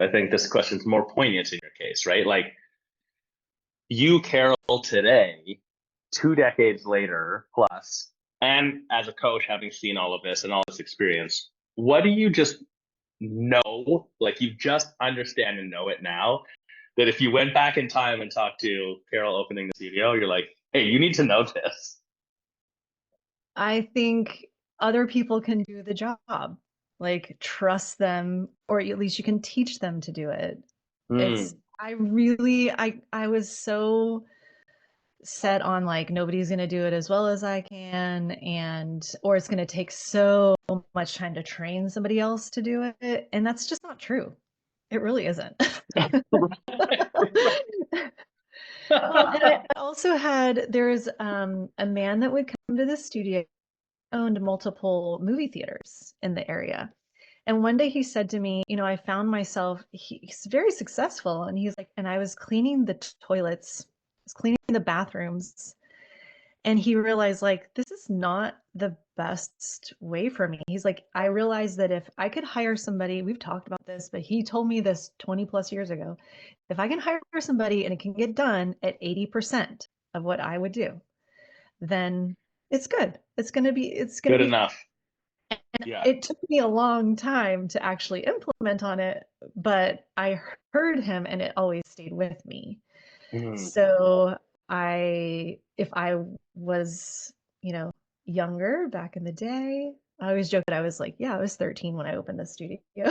I think this question's more poignant in your case, right? Like you, Carol, today, 2 decades later plus, and as a coach, having seen all of this and all this experience, what do you just know? Like you just understand and know it now, that if you went back in time and talked to Carol opening the studio, you're like, hey, you need to know this. I think other people can do the job. Like, trust them, or at least you can teach them to do it. It's, Hmm. I really, I was so set on like nobody's going to do it as well as I can, and or it's going to take so much time to train somebody else to do it, and that's just not true. It really isn't. Well, and I also had, there's a man that would come to the studio, owned multiple movie theaters in the area. And one day he said to me, I found myself, he's very successful. And he's like, and I was cleaning the toilets, I was cleaning the bathrooms. And he realized, like, this is not the best way for me. He's like, I realized that if I could hire somebody, we've talked about this, but he told me this 20 plus years ago. If I can hire somebody and it can get done at 80% of what I would do, then it's good. It's going to Good be, enough. and Yeah. it took me a long time to actually implement on it, but I heard him and it always stayed with me. Hmm. So if I was, younger back in the day, I always joke that I was like, yeah, I was 13 when I opened the studio.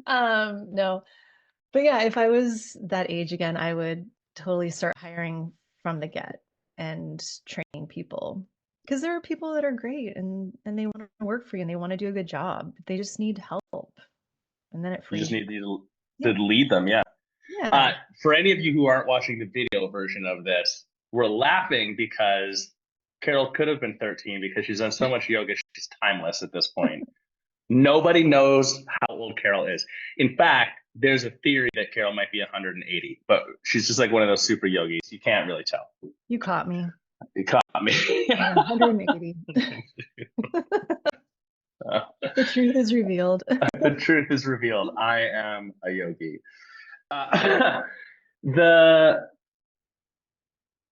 No, but yeah, if I was that age again, I would totally start hiring from the get and training people, because there are people that are great and they want to work for you and they want to do a good job. They just need help, and then it You just frees you. need to Yeah. lead them. Yeah. Yeah. For any of you who aren't watching the video version of this, we're laughing because Carol could have been 13 because she's done so much yoga. She's timeless at this point. Nobody knows how old Carol is. In fact, there's a theory that Carol might be 180, but she's just like one of those super yogis. You can't really tell. You caught me. You caught me. Yeah, 180. The truth is revealed. The truth is revealed. I am a yogi. The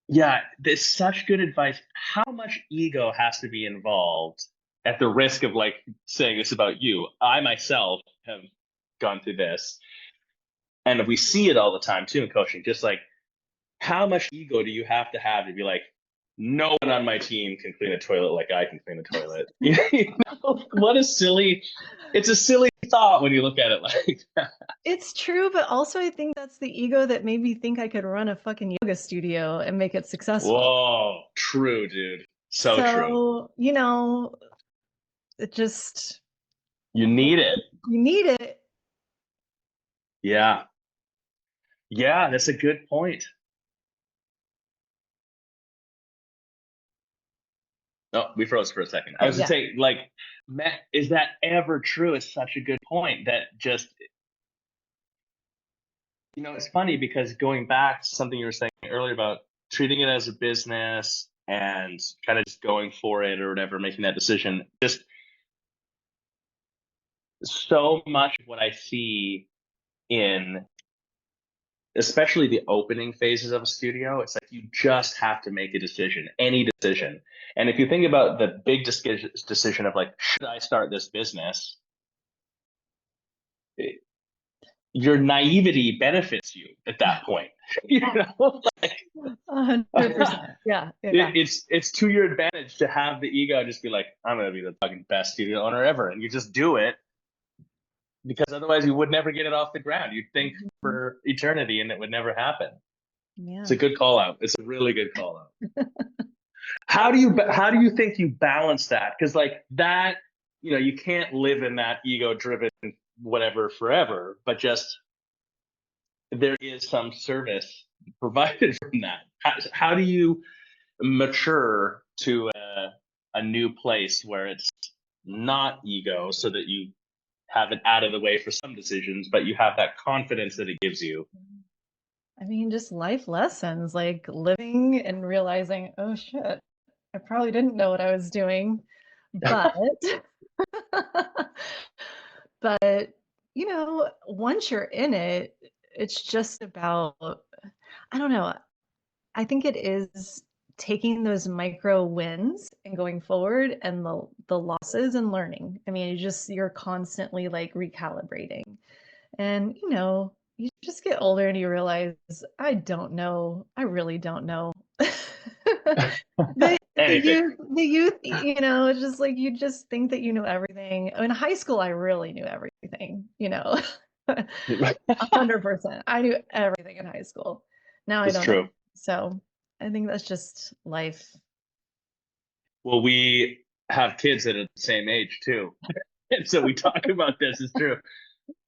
Yeah, there's such good advice. How much ego has to be involved, at the risk of like saying this about you? I myself have gone through this, and we see it all the time too in coaching. Just like, how much ego do you have to be like, no one on my team can clean a toilet like I can clean a toilet. You know, what a silly, it's a silly thought when you look at it like that. It's true, but also I think that's the ego that made me think I could run a fucking yoga studio and make it successful. Whoa, true, dude. So true. So, it just, You need it. you need it. Yeah. Yeah, that's a good point. Oh, we froze for a second. I was just Yeah. saying, like, Matt, is that ever true? It's such a good point that just, it's funny because going back to something you were saying earlier about treating it as a business and kind of just going for it or whatever, making that decision, just so much of what I see in especially the opening phases of a studio, it's like you just have to make a decision, any decision. And if you think about the big decision of like, should I start this business? Your naivety benefits you at that point. Like, 100%. Yeah. it's to your advantage to have the ego just be like, I'm gonna be the fucking best studio owner ever, and you just do it because otherwise you would never get it off the ground. You'd think for eternity, and it would never happen. Yeah. It's a good call out. It's a really good call out. How do you think you balance that? Because like that, you can't live in that ego driven whatever forever, but just there is some service provided from that. How do you mature to a new place where it's not ego so that you have it out of the way for some decisions, but you have that confidence that it gives you? I mean, just life lessons, like living and realizing, oh shit, I probably didn't know what I was doing, but but once you're in it, it's just about, I don't know. I think it is taking those micro wins and going forward and the losses and learning. I mean, you're constantly like recalibrating. And you just get older and you realize, I don't know. I really don't know. the Anything. the youth, it's just like you just think that you know everything. In high school, I really knew everything, 100%. I knew everything in high school. Now I It's don't know. true. So I think that's just life. Well, we have kids that are the same age too. And so we talk about this. It's true.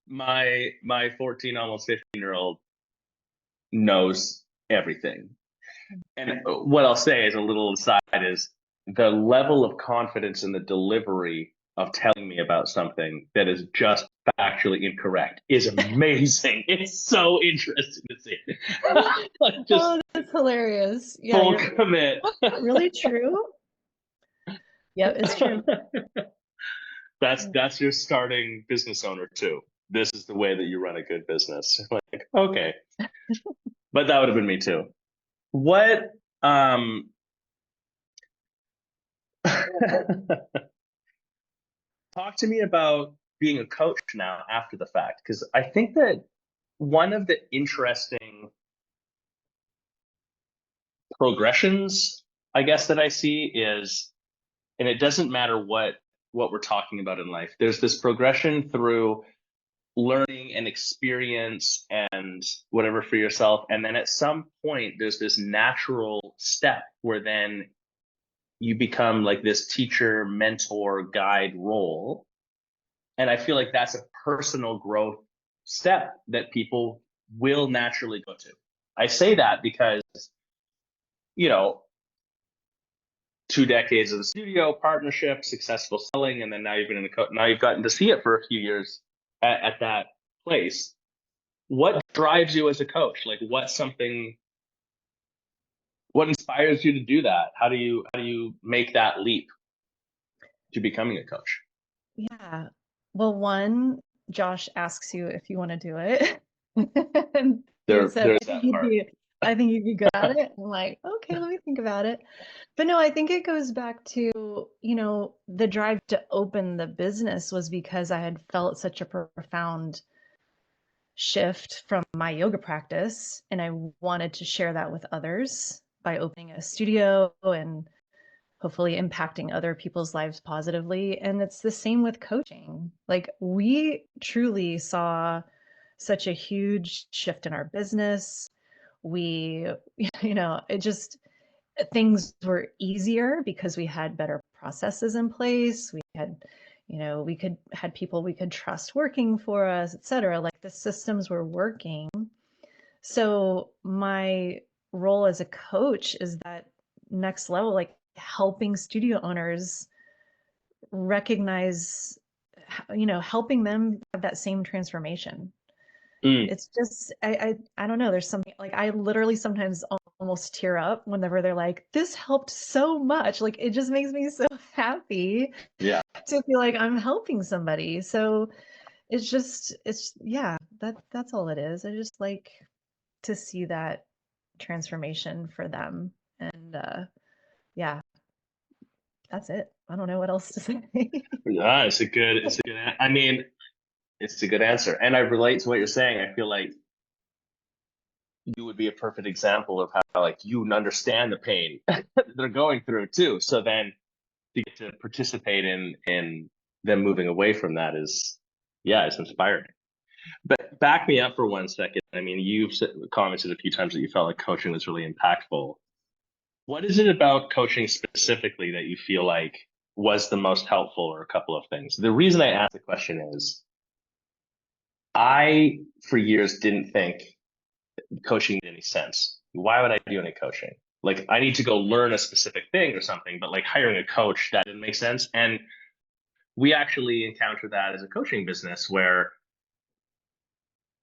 My 14, almost 15-year-old knows everything. And what I'll say as a little aside is the level of confidence in the delivery of telling me about something that is just factually incorrect is amazing. It's so interesting to see. Like just Oh, that's hilarious. Yeah, full commit. really true. Yeah, it's true. That's your starting business owner too. This is the way that you run a good business. Like, okay. But that would have been me too. What talk to me about being a coach now after the fact, because I think that one of the interesting progressions, I guess, that I see is, and it doesn't matter what we're talking about in life, there's this progression through learning and experience and whatever for yourself, and then at some point there's this natural step where then you become like this teacher, mentor, guide role. And I feel like that's a personal growth step that people will naturally go to. I say that because, you know, 2 decades of the studio, partnership, successful selling, and then now you've been in the now you've gotten to see it for a few years at that place. What drives you as a coach? Like, what inspires you to do that? How do you make that leap to becoming a coach? Yeah. Well, one, Josh asks you if you want to do it. And he said, There's that part. I think you'd be good at it. I'm like, okay, let me think about it. But no, I think it goes back to, the drive to open the business was because I had felt such a profound shift from my yoga practice and I wanted to share that with others by opening a studio and hopefully impacting other people's lives positively. And it's the same with coaching. Like, we truly saw such a huge shift in our business. We, it just, things were easier because we had better processes in place. We had, had people we could trust working for us, et cetera. Like, the systems were working. So my role as a coach is that next level, like helping studio owners recognize, helping them have that same transformation. Mm. It's just, I don't know. There's something like, I literally sometimes almost tear up whenever they're like, this helped so much. Like, it just makes me so happy Yeah. to feel like I'm helping somebody. So yeah, that's all it is. I just like to see that transformation for them. And yeah, that's it. I don't know what else to say. Yeah, I mean, it's a good answer. And I relate to what you're saying. I feel like you would be a perfect example of how like you understand the pain that they're going through too. So then to get to participate in them moving away from that is, yeah, it's inspiring. But back me up for 1 second. I mean, commented a few times that you felt like coaching was really impactful. What is it about coaching specifically that you feel like was the most helpful, or a couple of things? The reason I ask the question is I, for years, didn't think coaching made any sense. Why would I do any coaching? Like, I need to go learn a specific thing or something, but like hiring a coach, that didn't make sense. And we actually encountered that as a coaching business where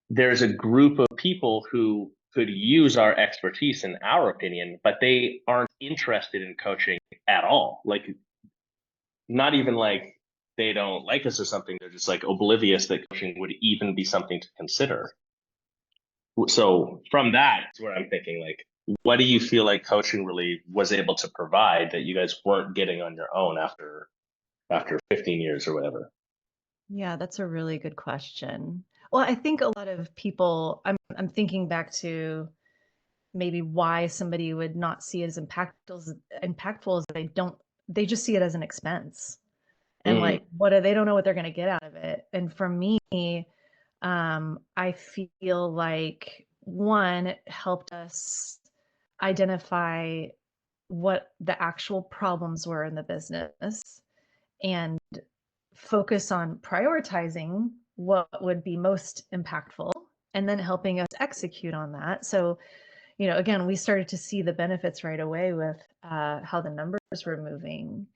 there's a group of people who could use our expertise in our opinion, but they aren't interested in coaching at all. Like, not even like they don't like us or something. They're just like oblivious that coaching would even be something to consider. So from that is where I'm thinking, like, what do you feel like coaching really was able to provide that you guys weren't getting on your own after 15 years or whatever? Yeah, that's a really good question. Well, I think a lot of people, I'm thinking back to maybe why somebody would not see it as impactful as they just see it as an expense. And Mm, like, they don't know what they're going to get out of it. And for me, I feel like one, it helped us identify what the actual problems were in the business and focus on prioritizing what would be most impactful and then helping us execute on that. So, again, we started to see the benefits right away with how the numbers were moving.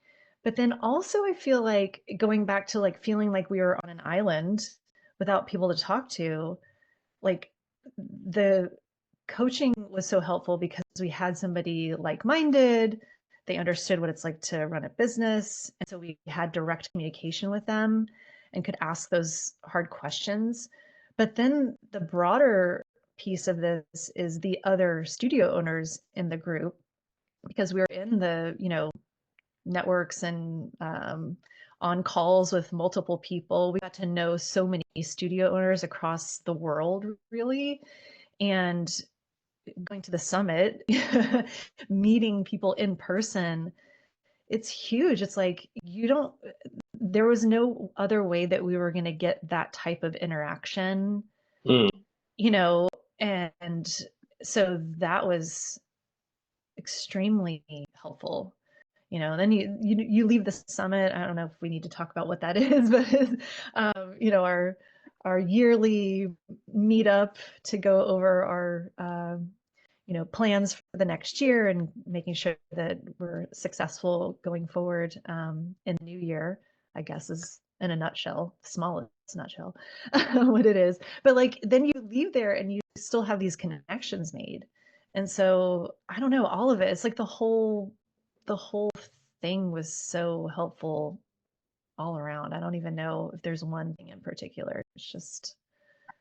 But then also, I feel like going back to like feeling like we were on an island without people to talk to, like the coaching was so helpful because we had somebody like-minded. They understood what it's like to run a business. And so we had direct communication with them and could ask those hard questions. But then the broader piece of this is the other studio owners in the group, because we were in the, networks and on calls with multiple people. We got to know so many studio owners across the world, really. And going to the summit, meeting people in person, it's huge. It's like there was no other way that we were going to get that type of interaction, mm, you know, and so that was extremely helpful. Then you leave the summit. I don't know if we need to talk about what that is, but our yearly meetup to go over our plans for the next year and making sure that we're successful going forward in the new year, I guess, is in a nutshell, smallest nutshell, what it is. But like, then you leave there and you still have these connections made. And so I don't know, all of it. It's like the whole thing was so helpful all around. I don't even know if there's one thing in particular. It's just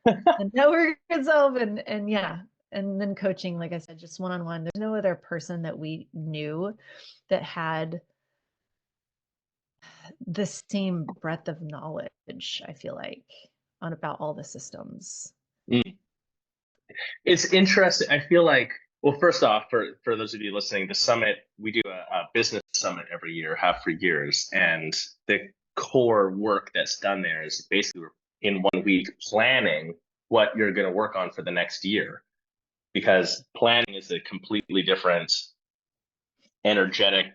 the network itself and yeah. And then coaching, like I said, just one-on-one. There's no other person that we knew that had the same breadth of knowledge, I feel like, on about all the systems. mm. It's interesting. I feel like Well, first off, for those of you listening, the summit, we do a business summit every year, have for years. And the core work that's done there is basically in 1 week planning what you're going to work on for the next year. Because planning is a completely different energetic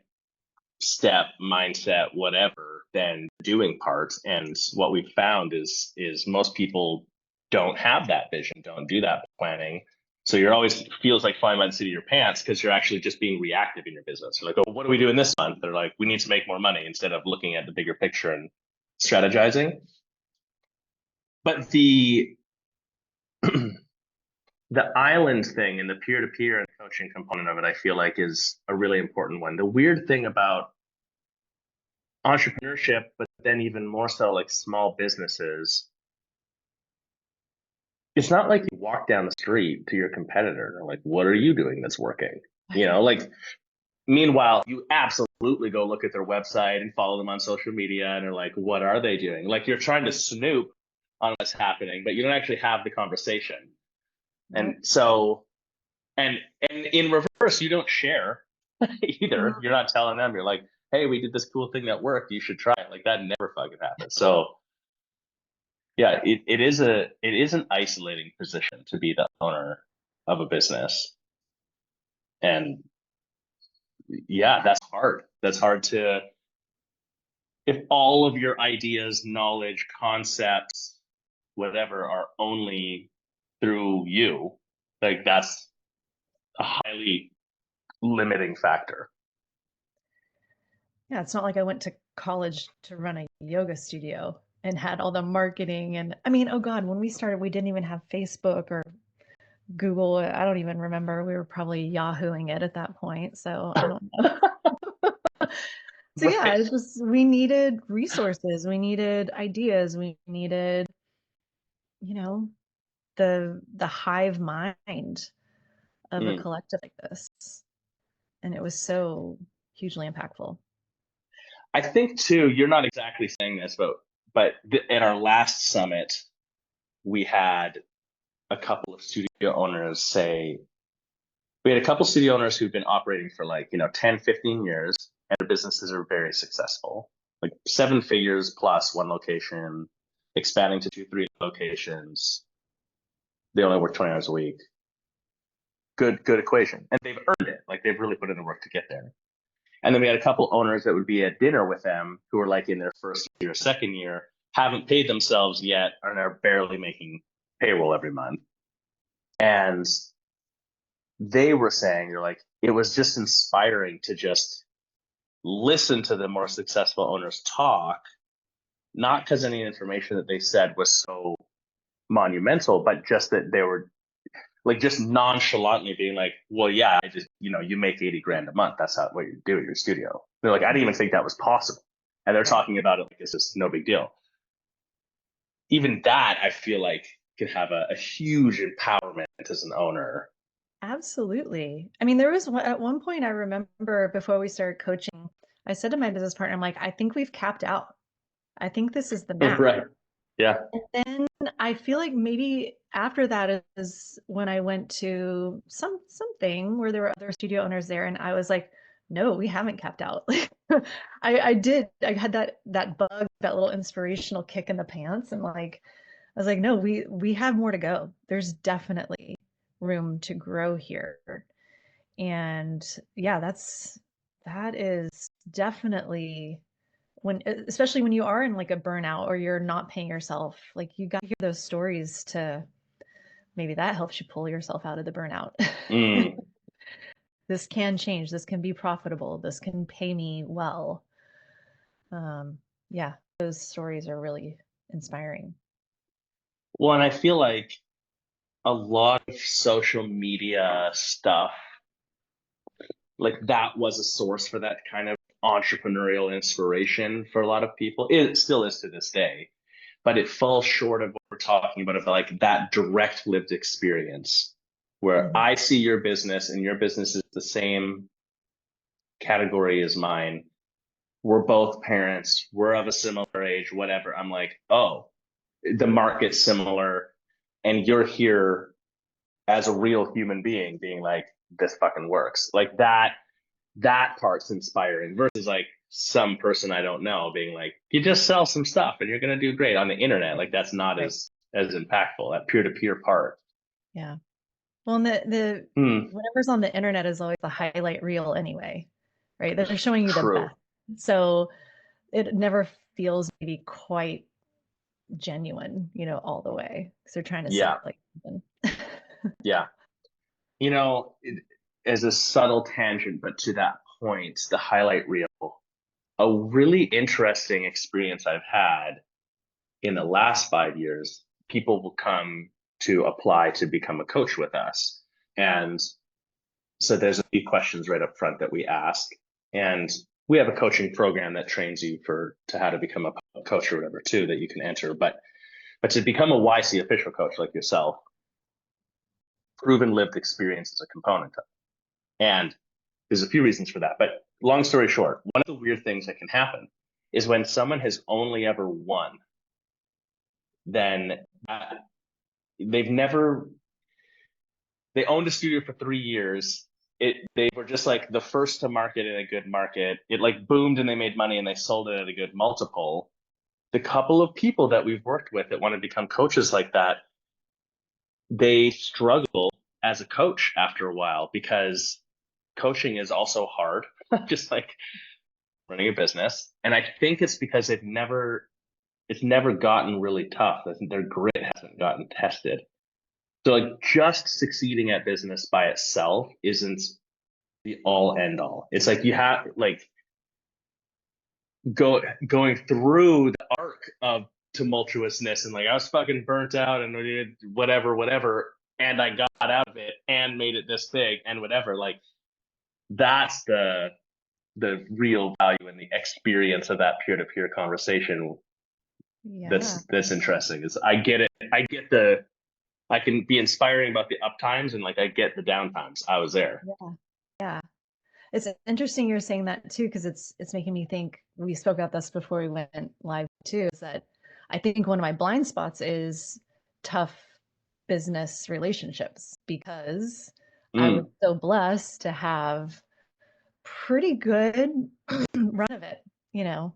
step, mindset, whatever, than doing part. And what we've found is most people don't have that vision, don't do that planning. So you're always feels like flying by the seat of your pants because you're actually just being reactive in your business. You're like, oh, what are we doing this month? They're like, we need to make more money instead of looking at the bigger picture and strategizing. But the island thing and the peer-to-peer and coaching component of it, I feel like is a really important one. The weird thing about entrepreneurship, but then even more so like small businesses, it's not like you walk down the street to your competitor and they're like, what are you doing that's working? Like meanwhile, you absolutely go look at their website and follow them on social media and are like, what are they doing? Like you're trying to snoop on what's happening, but you don't actually have the conversation. And so, and in reverse, you don't share either. You're not telling them, you're like, hey, we did this cool thing that worked. You should try it. Like that never fucking happens. So yeah, it is an isolating position to be the owner of a business. And yeah, that's hard. That's hard to, if all of your ideas, knowledge, concepts, whatever are only through you, like that's a highly limiting factor. Yeah, it's not like I went to college to run a yoga studio and had all the marketing. And I mean, oh God, when we started, we didn't even have Facebook or Google. I don't even remember. We were probably Yahooing it at that point. So I don't know. So yeah, Right. it's just we needed resources, we needed ideas, we needed, you know, the hive mind of a Mm. collective like this. And it was so hugely impactful. I think too, you're not exactly saying this, but at our last summit, we had a couple of studio owners say, we had a couple studio owners who've been operating for like, 10, 15 years, and their businesses are very successful, like 7 figures plus one location, expanding to 2, 3 locations. They only work 20 hours a week. Good equation. And they've earned it. Like they've really put in the work to get there. And then we had a couple owners that would be at dinner with them who are like in their first year, second year, haven't paid themselves yet, and are barely making payroll every month. And they were saying, you're like, it was just inspiring to just listen to the more successful owners talk, not because any information that they said was so monumental, but just that they were like just nonchalantly being like, well, yeah, I just, you make 80 grand a month. That's not what you do at your studio. They're like, I didn't even think that was possible. And they're talking about it like it's just no big deal. Even that, I feel like, could have a huge empowerment as an owner. Absolutely. I mean, there was at one point I remember before we started coaching, I said to my business partner, I'm like, I think we've capped out. I think this is the max. Right. Yeah. And then I feel like maybe after that is when I went to something where there were other studio owners there, and I was like, no, we haven't capped out. I had that bug, that little inspirational kick in the pants, and like I was like, no, we have more to go. There's definitely room to grow here. And yeah, that is definitely when, especially when you are in like a burnout or you're not paying yourself, like you got to hear those stories to maybe that helps you pull yourself out of the burnout. Mm. This can change. This can be profitable. This can pay me well. Yeah, those stories are really inspiring. Well, and I feel like a lot of social media stuff, like that was a source for that kind of entrepreneurial inspiration for a lot of people. It still is to this day, but it falls short of what we're talking about, of like that direct lived experience where Mhm. I see your business and your business is the same category as mine. We're both parents, we're of a similar age, whatever. I'm like, oh, the market's similar, and you're here as a real human being being like, this fucking works. Like that part's inspiring versus like some person I don't know being like, you just sell some stuff and you're gonna do great on the internet. Like that's not Right. as impactful, that peer-to-peer part. Yeah. Well, and the Hmm. whatever's on the internet is always the highlight reel anyway, right? They're showing you the True. best. So it never feels maybe quite genuine, all the way. So they're trying to sell Yeah. like something. Yeah. You know, as a subtle tangent, but to that point, the highlight reel, a really interesting experience I've had in the last 5 years, people will come to apply to become a coach with us. And so there's a few questions right up front that we ask. And we have a coaching program that trains you to how to become a coach or whatever too that you can enter. But to become a YC official coach like yourself, proven lived experience is a component of it. And there's a few reasons for that. But long story short, one of the weird things that can happen is when someone has only ever won, then they've never they owned a studio for 3 years. They were just like the first to market in a good market. It like boomed and they made money and they sold it at a good multiple. The couple of people that we've worked with that want to become coaches like that, they struggle as a coach after a while because coaching is also hard, just like running a business. And I think it's because it's never gotten really tough. Their grit hasn't gotten tested. So like just succeeding at business by itself isn't the all end all. It's like you have like going through the arc of tumultuousness and like I was fucking burnt out and whatever, and I got out of it and made it this big and whatever. Like that's the real value in the experience of that peer-to-peer conversation. Yeah. That's interesting. Is I get it. I can be inspiring about the up times and like I get the down times. I was there. Yeah. Yeah. It's interesting you're saying that too, because it's making me think, we spoke about this before we went live too, is that I think one of my blind spots is tough business relationships because I was Mm, so blessed to have pretty good run of it,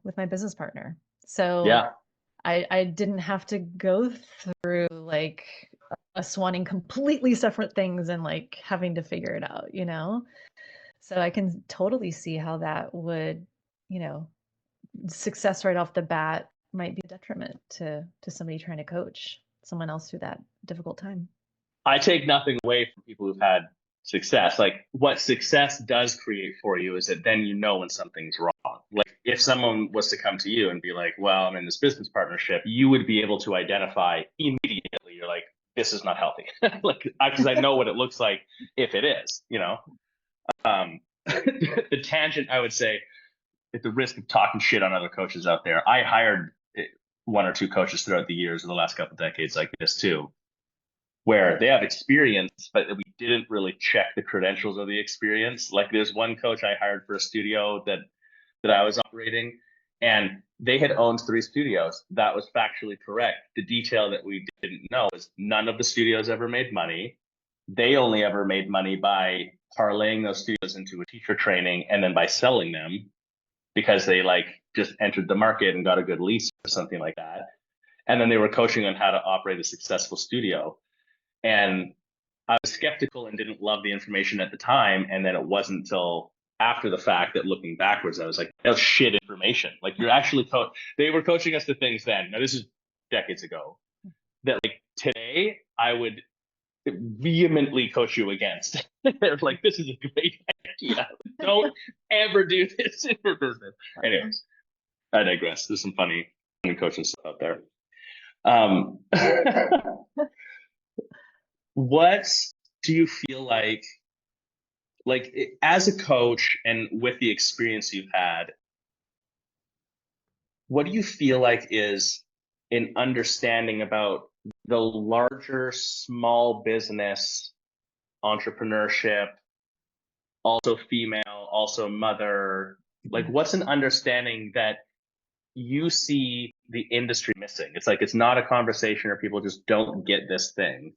with my business partner. So yeah. I didn't have to go through like us wanting completely separate things and like having to figure it out. So I can totally see how that would, you know, success right off the bat might be a detriment to somebody trying to coach someone else through that difficult time. I take nothing away from people who've had success. Like what success does create for you is that then you know when something's wrong. Like if someone was to come to you and be like, well, I'm in this business partnership, you would be able to identify immediately. You're like, this is not healthy. Like, because I know what it looks like if it is. The tangent, I would say, at the risk of talking shit on other coaches out there, I hired one or two coaches throughout the years in the last couple of decades like this too, where they have experience, but we didn't really check the credentials of the experience. Like there's one coach I hired for a studio that I was operating, and they had owned 3 studios. That was factually correct. The detail that we didn't know is none of the studios ever made money. They only ever made money by parlaying those studios into a teacher training and then by selling them because they like just entered the market and got a good lease or something like that. And then they were coaching on how to operate a successful studio. And I was skeptical and didn't love the information at the time. And then it wasn't until after the fact that looking backwards, I was like, that's shit information. Like you're actually they were coaching us to things then. Now this is decades ago that like today I would vehemently coach you against. They're like, this is a great idea. Don't ever do this in your business. Anyways, I digress. There's some funny coaching stuff out there. Um, what do you feel like as a coach and with the experience you've had, what do you feel like is an understanding about the larger small business entrepreneurship, also female, also mother? Like, what's an understanding that you see the industry missing? It's like it's not a conversation or people just don't get this thing.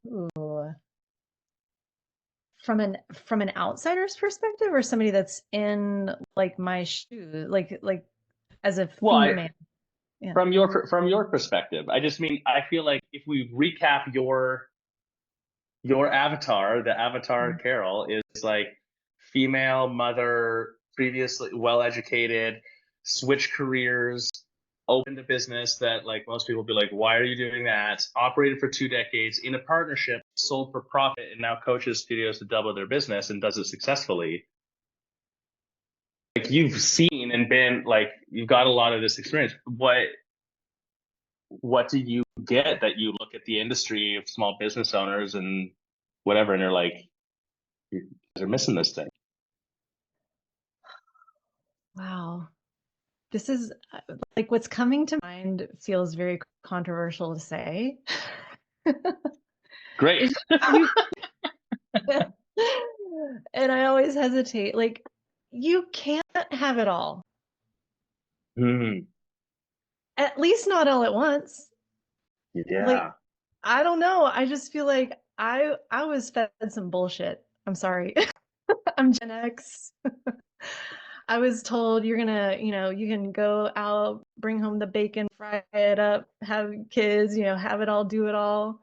Ooh. from an outsider's perspective, or somebody that's in like my shoes, like as a Well, female? Yeah. from your perspective, I just mean I feel like if we recap your avatar, the avatar Mhm. Carol is like female mother, previously well educated, switch careers, open to business that like most people be like, why are you doing that? Operated for 2 decades in a partnership, sold for profit, and now coaches studios to double their business and does it successfully. Like you've seen and been like you've got a lot of this experience. What do you get that you look at the industry of small business owners and whatever, and they're like, you guys are missing this thing? Wow. This is like what's coming to mind feels very controversial to say. Great. Is you and I always hesitate. Like you can't have it all. Hmm. At least not all at once. Like Yeah. I don't know. I just feel like I was fed some bullshit. I'm sorry. I'm Gen X. I was told you're gonna, you can go out, bring home the bacon, fry it up, have kids, have it all, do it all.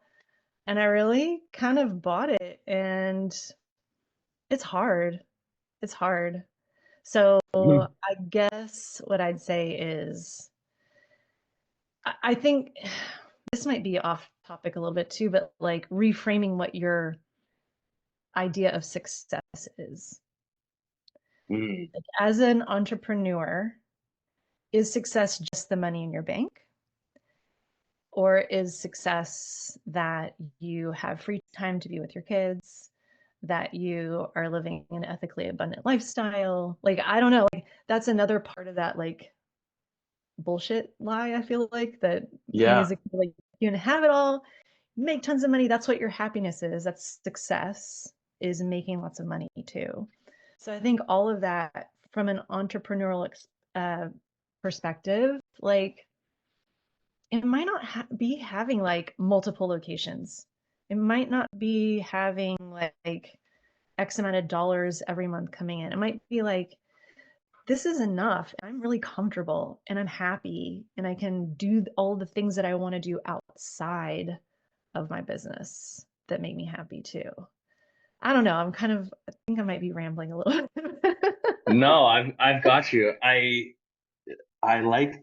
And I really kind of bought it, and it's hard. It's hard. So Mhm. I guess what I'd say is I think this might be off topic a little bit too, but like reframing what your idea of success is. Mhm. Like, as an entrepreneur, is success just the money in your bank? Or is success that you have free time to be with your kids, that you are living an ethically abundant lifestyle? Like, I don't know. Like, that's another part of that, like, bullshit lie, I feel like, that me Yeah. as a kid, like, you can have it all, make tons of money. That's what your happiness is. That's success, is making lots of money too. So I think all of that from an entrepreneurial uh, perspective, like, it might not be having like multiple locations. It might not be having like X amount of dollars every month coming in. It might be like, this is enough. I'm really comfortable and I'm happy and I can do all the things that I want to do outside of my business that make me happy too. I don't know. I think I might be rambling a little bit. No, I've got you. I like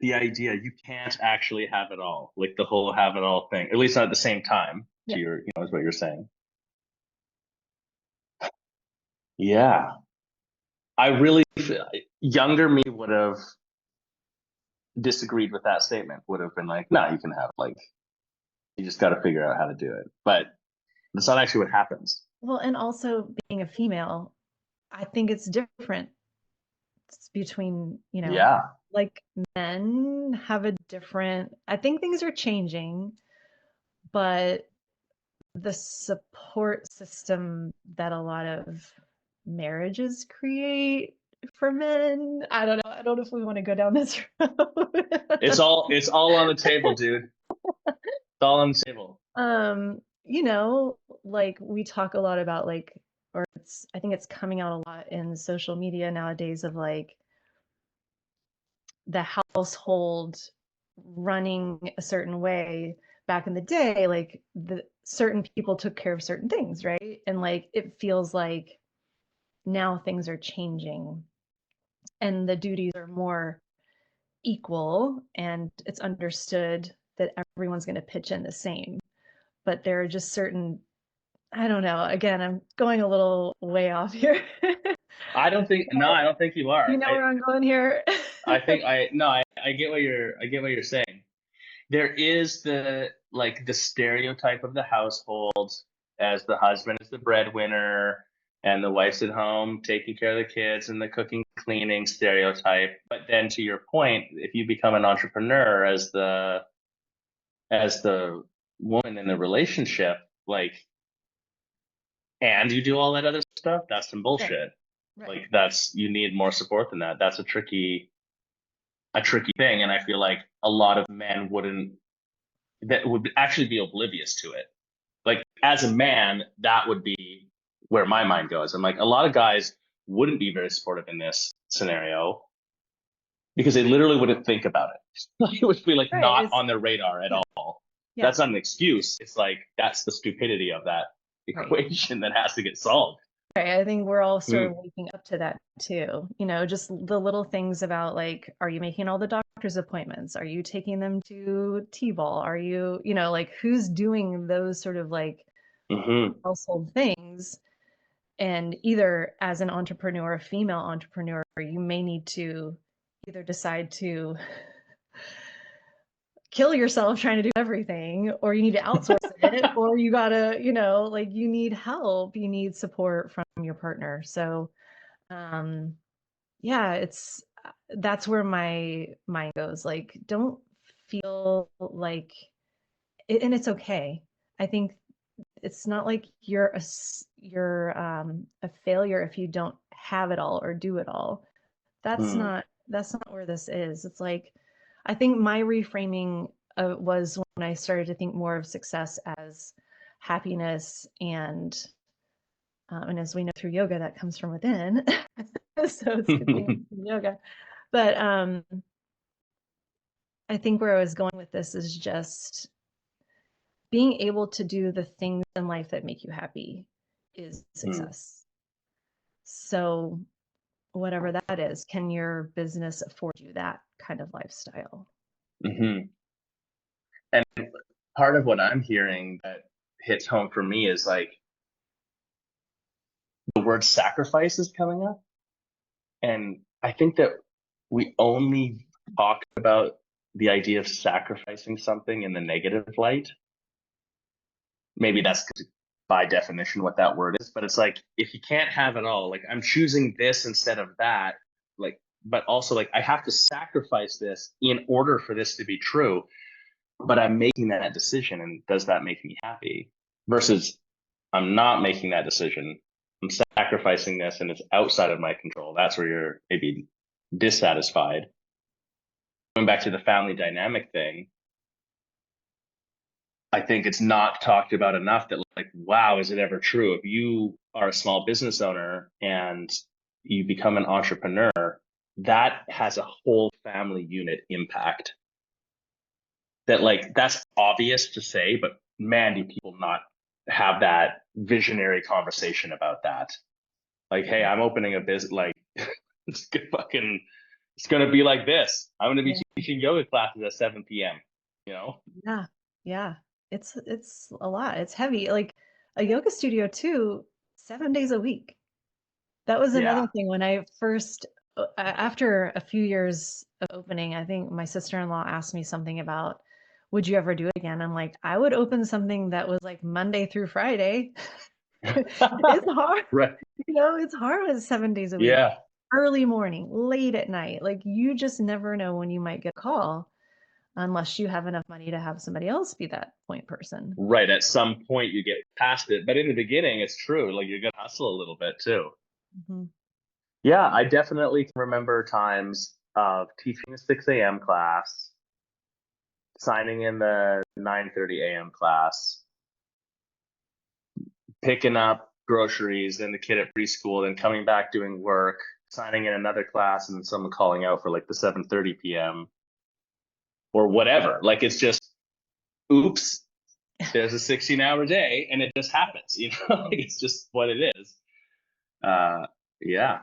the idea you can't actually have it all, like the whole have it all thing, at least not at the same time. Yeah. To your, is what you're saying. Yeah, I really younger me would have disagreed with that statement. Would have been like, no, you can have like you just got to figure out how to do it. But that's not actually what happens. Well, and also being a female, I think it's different between, Yeah. like men have a different, I think things are changing, but the support system that a lot of marriages create for men, I don't know. I don't know if we want to go down this road. It's all on the table, dude. It's all on the table. Like we talk a lot about like, or I think it's coming out a lot in social media nowadays of like the household running a certain way. Back in the day, like the certain people took care of certain things, right? And like it feels like now things are changing and the duties are more equal, and it's understood that everyone's going to pitch in the same. But there are just certain, I don't know, again, I'm going a little way off here. I don't think no, I don't think you You are. know where I'm going here? I think I no, I get what you're saying. There is the like the stereotype of the household as the husband is the breadwinner and the wife's at home taking care of the kids and the cooking cleaning stereotype. But then to your point, if you become an entrepreneur as the woman in the relationship, like, and you do all that other stuff, that's some Right, bullshit. right. Like that's you need more support than that. That's a tricky thing, and I feel like a lot of men wouldn't that would actually be oblivious to it. Like as a man, that would be where my mind goes. I'm like, a lot of guys wouldn't be very supportive in this scenario because they literally wouldn't think about it. It would be like Right. not on their radar at Yeah. all. Yeah. That's not an excuse. It's like that's the stupidity of that Right. equation that has to get solved. Right. I think we're all sort of Mm, waking up to that too. Just the little things about like, are you making all the doctor's appointments? Are you taking them to T-ball? Are you, like who's doing those sort of like hmm household things? And either as an entrepreneur, a female entrepreneur, you may need to either decide to kill yourself trying to do everything, or you need to outsource it, or you gotta, like you need help, you need support from your partner. So, yeah, that's where my mind goes. Like, don't feel like, and it's okay. I think it's not like you're a failure if you don't have it all or do it all. That's not where this is. It's like, I think my reframing was when I started to think more of success as happiness, and as we know through yoga, that comes from within. So it's a good thing through yoga. But I think where I was going with this is just being able to do the things in life that make you happy is success. So whatever that is, can your business afford you that kind of lifestyle? hmm And part of what I'm hearing that hits home for me is like the word sacrifice is coming up. And I think that we only talk about the idea of sacrificing something in the negative light. Maybe Mhm. that's by definition what that word is, but it's like if you can't have it all, like I'm choosing this instead of that, like, but also like I have to sacrifice this in order for this to be true, but I'm making that decision, and does that make me happy? Versus I'm not making that decision. I'm sacrificing this and it's outside of my control. That's where you're maybe dissatisfied. Going back to the family dynamic thing, I think it's not talked about enough that like, wow, is it ever true? If you are a small business owner and you become an entrepreneur, that has a whole family unit impact. That like that's obvious to say, but man, do people not have that visionary conversation about that? Like, hey, I'm opening a business. Like, it's fucking, it's gonna be like this. I'm gonna be Yeah. teaching yoga classes at 7 p.m. You know? Yeah. Yeah. It's a lot. It's heavy. Like a yoga studio too, 7 days a week. That was Yeah. another thing when I first, after a few years of opening, I think my sister-in-law asked me something about, would you ever do it again? I'm like, I would open something that was like Monday through Friday. It's hard, Right. it's hard with 7 days a week, Yeah. early morning, late at night. Like you just never know when you might get a call unless you have enough money to have somebody else be that point person. Right. At some point you get past it. But in the beginning, it's true. Like you're gonna hustle a little bit too. Mhm. Yeah, I definitely can remember times of teaching a 6 a.m. class, signing in the 9:30 a.m. class, picking up groceries, then the kid at preschool, then coming back doing work, signing in another class, and then someone calling out for like the 7:30 p.m. or whatever. Like it's just oops, there's a 16-hour day and it just happens, like it's just what it is. Uh yeah.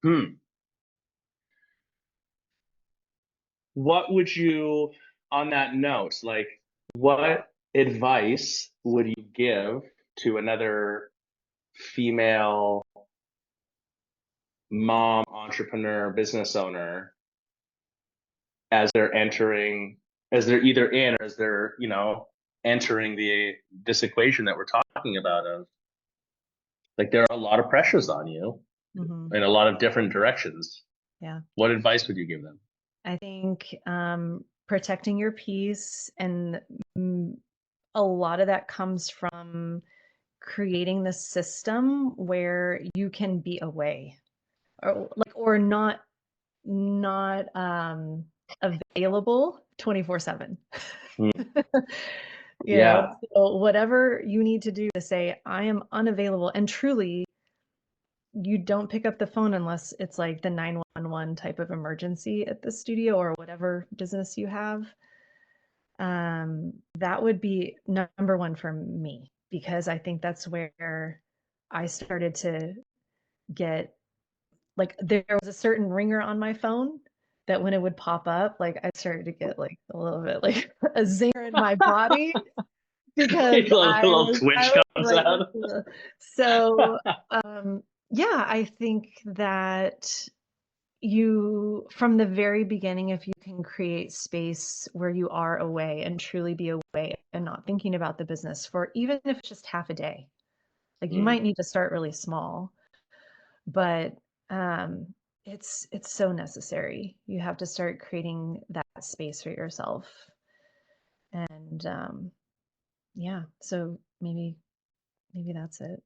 Hmm. What would you, on that note, like what advice would you give to another female mom, entrepreneur, business owner as they're entering, as they're either in or as they're, entering this equation that we're talking about of like there are a lot of pressures on you Mhm. in a lot of different directions. Yeah. What advice would you give them? I think protecting your peace, and mm, a lot of that comes from creating the system where you can be away, or not available 24/7. Yeah. So whatever you need to do to say, I am unavailable, and truly, you don't pick up the phone unless it's like the 911 type of emergency at the studio or whatever business you have. That would be number one for me, because I think that's where I started to get, like, there was a certain ringer on my phone that when it would pop up, like, I started to get like a little bit like a zinger in my body, A because little I twitch was comes like, out. ugh. So yeah, I think that you, from the very beginning, if you can create space where you are away and truly be away and not thinking about the business for, even if it's just half a day, like, you Mm. might need to start really small, but it's so necessary. You have to start creating that space for yourself. And yeah, so maybe that's it.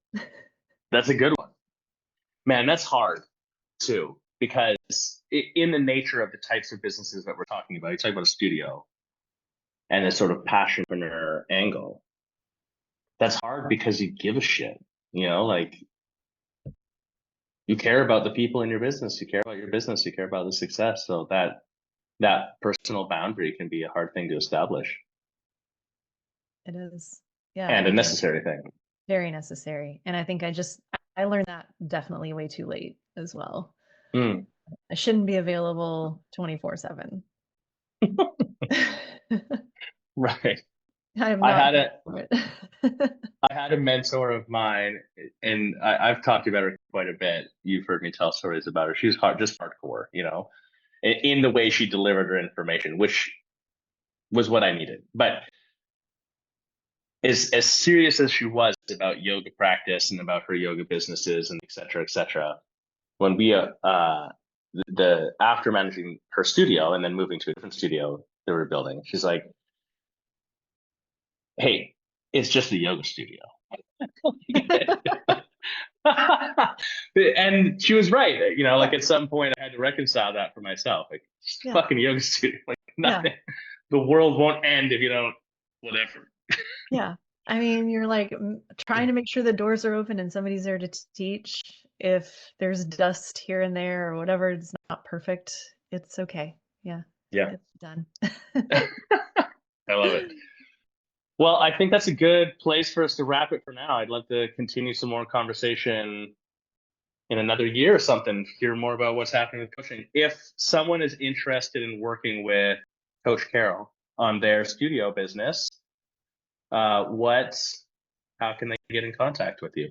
That's a good one. Man, that's hard too, because in the nature of the types of businesses that we're talking about, you talk about a studio and this sort of passionpreneur angle. That's hard because you give a shit, like you care about the people in your business, you care about your business, you care about the success. So that personal boundary can be a hard thing to establish It is. Yeah, and a I mean, necessary thing. very necessary. And I think I learned that definitely way too late as well. Mm, I shouldn't be available 24/7. right. I am I not had built a for it. I had a mentor of mine, and I've talked about her quite a bit. You've heard me tell stories about her. She was just hardcore, in the way she delivered her information, which was what I needed. But as serious as she was about yoga practice and about her yoga businesses and et cetera, when we the after managing her studio and then moving to a different studio that we were building, she's like, "Hey, it's just a yoga studio." And she was right. Like at some point I had to reconcile that for myself. Like, it's a Yeah. fucking yoga studio. Like Yeah. nothing. The world won't end if you don't whatever. Yeah. I mean, you're like trying to make sure the doors are open and somebody's there to teach. If there's dust here and there or whatever, it's not perfect. It's okay. Yeah. Yeah. It's done. I love it. Well, I think that's a good place for us to wrap it for now. I'd love to continue some more conversation in another year or something, hear more about what's happening with coaching. If someone is interested in working with Coach Carol on their studio business, how can they get in contact with you?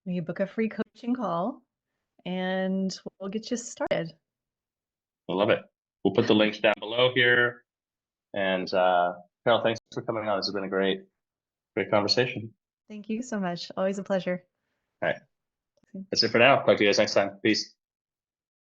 You book a free coaching call and we'll get you started. I love it. We'll put the links down below here. And Carol, thanks for coming on. This has been a great conversation. Thank you so much. Always a pleasure. All right. That's it for now. Talk to you guys next time. Peace.